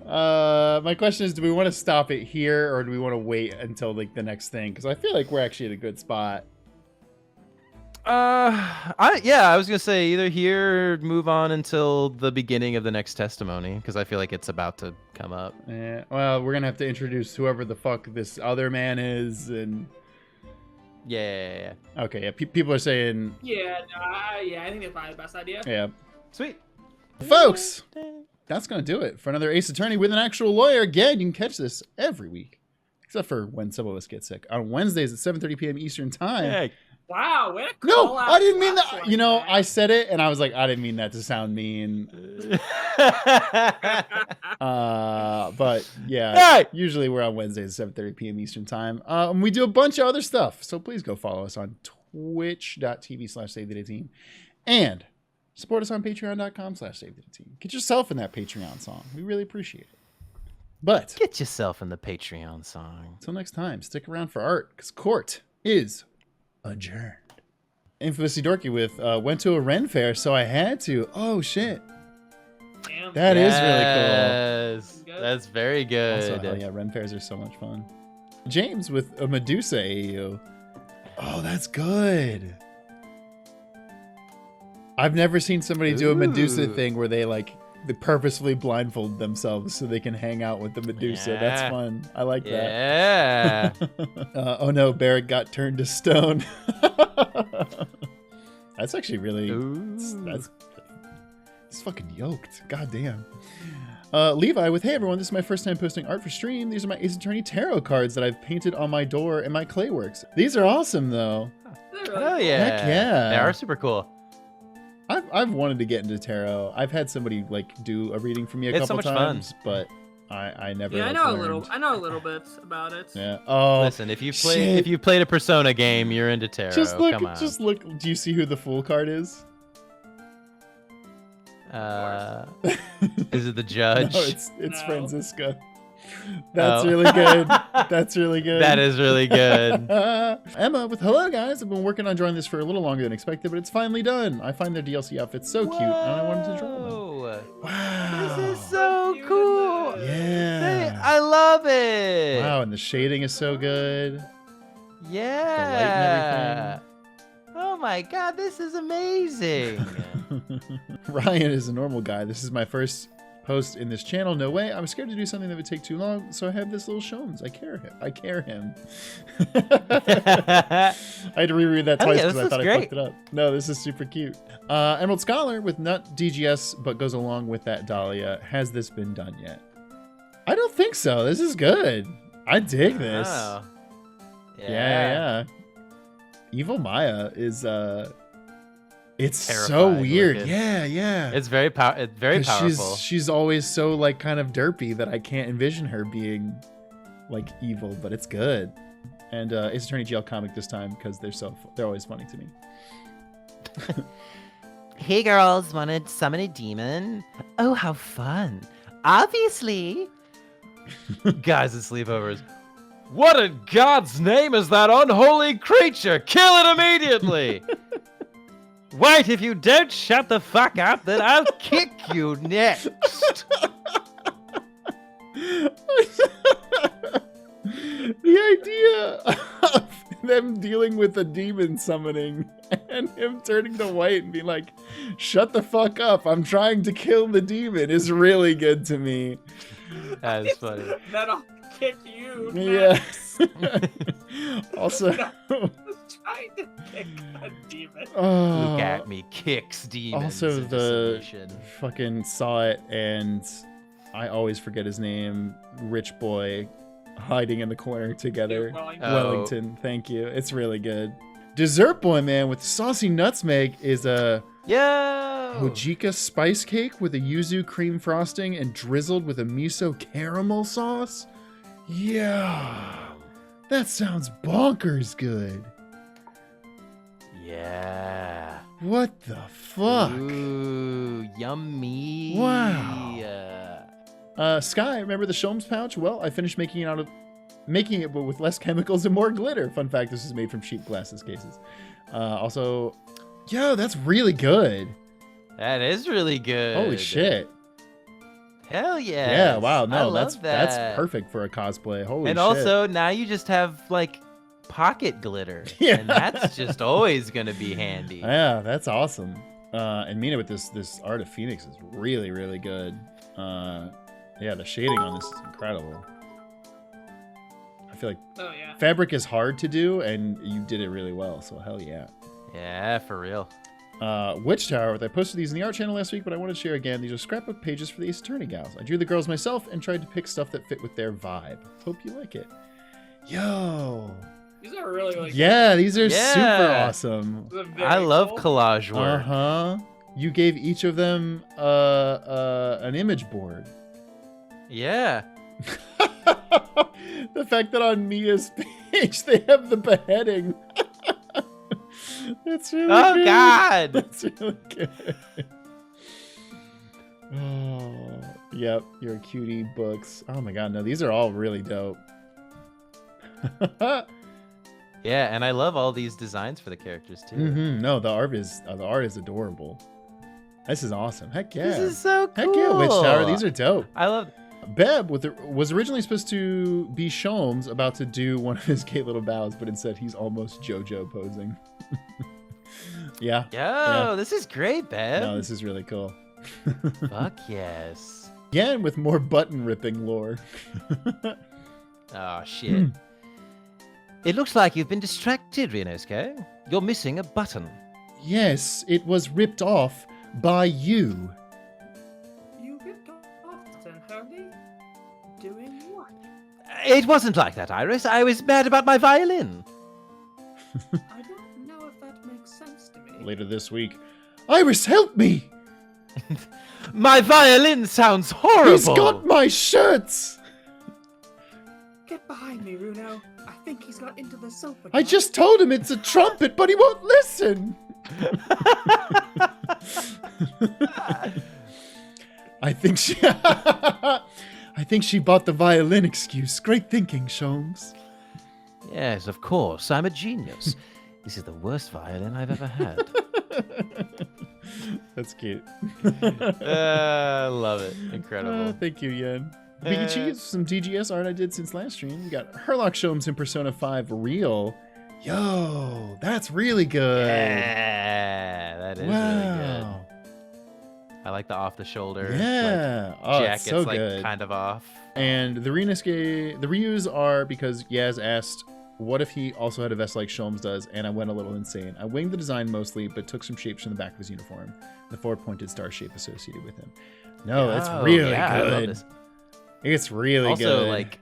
My question is, do we want to stop it here or do we want to wait until like the next thing? Because I feel like we're actually at a good spot. I was gonna say either here or move on until the beginning of the next testimony because I feel like it's about to come up. Yeah, well, we're gonna have to introduce whoever the fuck this other man is, and Yeah. okay, yeah, people are saying, Yeah, no, I think that's probably the best idea. yeah, Sweet. folks. That's gonna do it for another Ace Attorney with an actual lawyer. Again, you can catch this every week, except for when some of us get sick on Wednesdays at 7:30 p.m. Eastern time. Hey. Wow, way to No, call out I didn't mean last that. one, You know, man. I said it and I was like, I didn't mean that to sound mean. But yeah, Hey! usually we're on Wednesdays at 7:30 p.m. Eastern time. And we do a bunch of other stuff. So please go follow us on twitch.tv/SaveTheDayTeam and support us on patreon.com/SaveTheDayTeam. Get yourself in that Patreon song. We really appreciate it. But Get yourself in the Patreon song. until next time, stick around for art, because court is adjourned. Infamously dorky with went to a Ren fair, so I had to. Oh shit, Damn. that is really Yes, Good. that's very cool. good. Also, hell yeah, Ren fairs are so much fun. James with a Medusa AU. Oh, that's good. I've never seen somebody do a Medusa Ooh. thing where they purposefully blindfold themselves so they can hang out with the Medusa. That's Yeah. fun. I like Yeah. that. Oh no, Barrett got turned to stone. That's actually really. That's it's fucking yoked. God damn. Levi with, hey everyone, this is my first time posting art for stream. These are my Ace Attorney tarot cards that I've painted on my door and my clay works. These are awesome though. They're really Oh cool. yeah. Heck yeah. They are super cool. I've wanted to get into tarot. I've had somebody do a reading for me a It's so couple much fun. times, but I never. Yeah, I like, know a learned. little. I know a little bit about it. Yeah. Oh, Listen, if you shit. played a Persona game, you're into tarot. Just look. Come on. Just look. Do you see who the Fool card is? Is it the judge? No, it's No. Franziska. That's Oh. really good. That's really good. That is really good. Emma with, hello guys. I've been working on drawing this for a little longer than expected, but it's finally done. I find their DLC outfits so cute, and I wanted to draw them. Whoa. Wow. This is so cool. Yeah. I love it. Wow, and the shading is so good. Yeah. Oh my god, this is amazing. Ryan is a normal guy. This is my first post in this channel. No way. I'm scared to do something that would take too long, so I have this little Shones. I care him. I had to reread that Oh, twice yeah, because this I thought looks I great. fucked it up. No, this is super cute. Emerald Scholar with not DGS, but goes along with that Dahlia. Has this been done yet? I don't think so. This is good. I dig this. Oh. Yeah. Evil Maya is it's so Terrifying weird. looking. Yeah. It's very powerful. She's always so like kind of derpy that I can't envision her being like evil, but it's good. And Ace Attorney GL comic this time because they're always funny to me. Hey girls, wanna summon a demon? Oh, how fun. Obviously. Guys at sleepovers. What in God's name is that unholy creature? Kill it immediately! Wait, if you don't shut the fuck up, then I'll kick you next. The idea of them dealing with a demon summoning and him turning to white and being like, shut the fuck up, I'm trying to kill the demon is really good to me. That is funny. That'll kick you. Yeah. next. Also, I was trying to kick a demon. oh, Look at me, kicks demons. also into the submission. fucking saw it, and I always forget his name. Rich boy hiding in the corner together. Wellington. Wellington, thank you. It's really good. Dessert boy man with saucy nutmeg is a Yo! Hojika spice cake with a yuzu cream frosting and drizzled with a miso caramel sauce. Yeah, that sounds bonkers good. Yeah. What the fuck? Ooh, yummy. Wow. Sky, remember the Shomes pouch? Well, I finished making it but with less chemicals and more glitter. Fun fact, this is made from cheap glasses cases. Also, yo, that's really good. That is really good. Holy shit. Hell yeah. Yeah, wow, no, that's that's perfect for a cosplay. Holy And shit. also, now you just have like pocket glitter. Yeah. And that's just always gonna be handy. Yeah, that's awesome. And Mina with this art of Phoenix is really, really good. Yeah, the shading on this is incredible. I feel like Oh yeah. fabric is hard to do, and you did it really well, so hell yeah. Yeah, for real. Witch Tower. I posted these in the art channel last week, but I wanted to share again. These are scrapbook pages for the Ace Attorney gals. I drew the girls myself and tried to pick stuff that fit with their vibe. Hope you like it. Yo. These are really like. Yeah, these are Yeah. super awesome. These are very I love cool. collage work. Uh-huh. You gave each of them an image board. Yeah. The fact that on Mia's page they have the beheading. That's really Oh, good. God. That's really good. Oh. Yep, you're a cutie books. Oh my god, no, these are all really dope. Yeah, and I love all these designs for the characters too. No, the art is adorable. This is awesome. Heck yeah. This is so cool. Heck yeah, Witch Tower. These are dope. I love. Beb was originally supposed to be Sholmes about to do one of his gay little bows, but instead he's almost JoJo posing. Yeah. Yo, this is great, Bev. No, this is really cool. Fuck yes. Again, with more button ripping lore. Oh shit. It looks like you've been distracted, Rinosuke. You're missing a button. Yes, it was ripped off by you. You ripped off then, Hurley? Doing what? It wasn't like that, Iris. I was mad about my violin. I don't know if that makes sense to me. Later this week, Iris, help me! My violin sounds horrible. He's got my shirts! Get behind me, Runo. I think he's got into the sofa. I just told him it's a trumpet, but he won't listen! I think she bought the violin excuse. Great thinking, Sholmes. Yes, of course. I'm a genius. This is the worst violin I've ever had. That's cute. Love it. Incredible. Thank you, Yen. Beachy, some TGS art I did since last stream. We got Herlock Sholmes in Persona 5 Real. Yo, that's really good. Yeah, that is really good. I like the off-the-shoulder. Yeah. Like, jacket's it's so like good. kind of off. And the Ryus are because Yaz asked, what if he also had a vest like Sholmes does? And I went a little insane. I winged the design mostly, but took some shapes from the back of his uniform. The forward-pointed star shape associated with him. No, it's really I love good. this. It's really good. Also, like,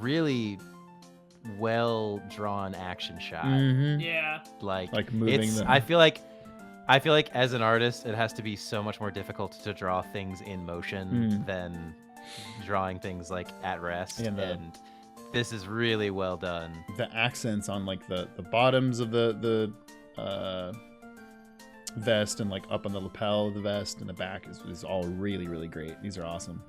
really well-drawn action shot. Mhm. Yeah. Like moving it's, them. I feel like as an artist, it has to be so much more difficult to draw things in motion than drawing things like at rest. And this is really well done. The accents on like the bottoms of the vest and like up on the lapel of the vest and the back is all really, really great. These are awesome.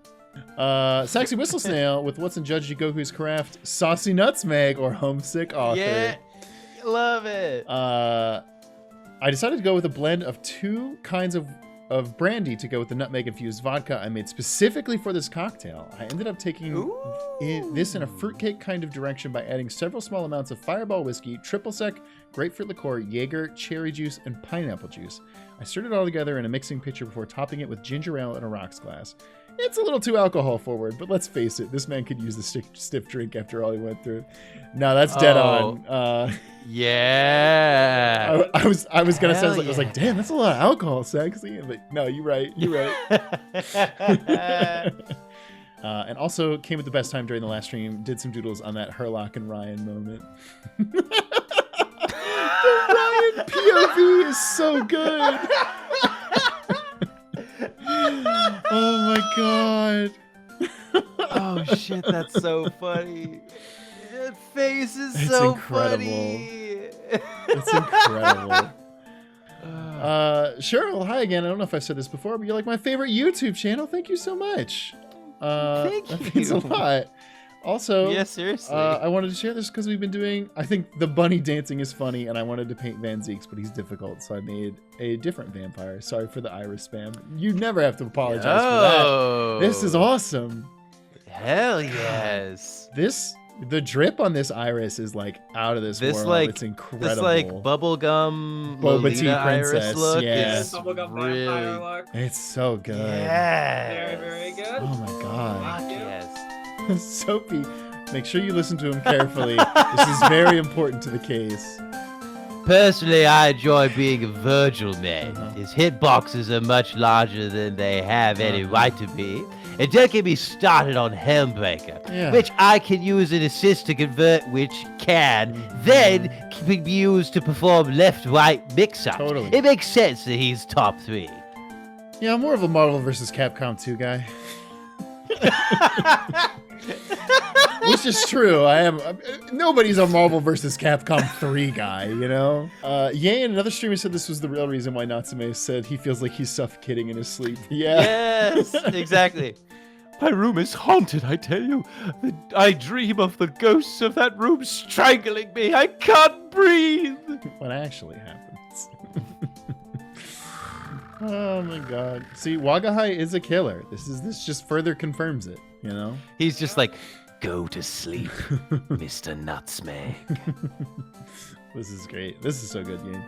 Sexy Whistle Snail with What's in Judge Jigoku's Craft, Saucy Nutsmeg, or Homesick Author. Yeah, love it. I decided to go with a blend of two kinds of brandy to go with the nutmeg-infused vodka I made specifically for this cocktail. I ended up taking this in a fruitcake kind of direction by adding several small amounts of Fireball whiskey, triple sec, grapefruit liqueur, Jaeger, cherry juice, and pineapple juice. I stirred it all together in a mixing pitcher before topping it with ginger ale in a rocks glass. It's a little too alcohol forward, but let's face it, this man could use the stiff drink after all he went through. No, that's dead on. Yeah. I was gonna say, I was Hell like, damn, that's a lot of alcohol, Sexy. But no, you're right. And also came at the best time during the last stream. Did some doodles on that Herlock and Ryan moment. The Ryan POV is so good. Oh my god. Oh shit, that's so funny. That face is It's so incredible. funny. It's incredible. Cheryl, hi again. I don't know if I said this before, but you're like my favorite YouTube channel. Thank you so much. Thank That means a you. lot. Also, Yeah, seriously. I wanted to share this because we've been doing, I think the bunny dancing is funny, and I wanted to paint Van Zeeks, but he's difficult, so I made a different vampire. Sorry for the iris spam. You never have to apologize for that. This is awesome. Hell yes. The drip on this iris is like out of this world. Like it's incredible. This like bubblegum Boba tea Lolita princess, iris look yeah. is Bubblegum really vampire look. It's so good. yes. Very, very good. Oh my god. Fuck Yeah. yes. Sophie, make sure you listen to him carefully. This is very important to the case. Personally, I enjoy being a Virgil man. His hitboxes are much larger than they have any right to be. And don't get me started on Helmbreaker, Yeah. which I can use an assist to convert, which can then be used to perform left-right mix-ups. Totally. It makes sense that he's top 3. Yeah, I'm more of a Marvel vs. Capcom 2 guy. Which is true. I am. Nobody's a Marvel vs. Capcom 3 guy, you know? Ye and another streamer said this was the real reason why Natsume said he feels like he's suffocating in his sleep. Yeah. Yes, exactly. My room is haunted, I tell you. I dream of the ghosts of that room strangling me. I can't breathe. What actually happens? Oh my god. See, Wagahai is a killer. This just further confirms it, you know? He's just like, go to sleep, Mr. Nutmeg. This is great. This is so good, game.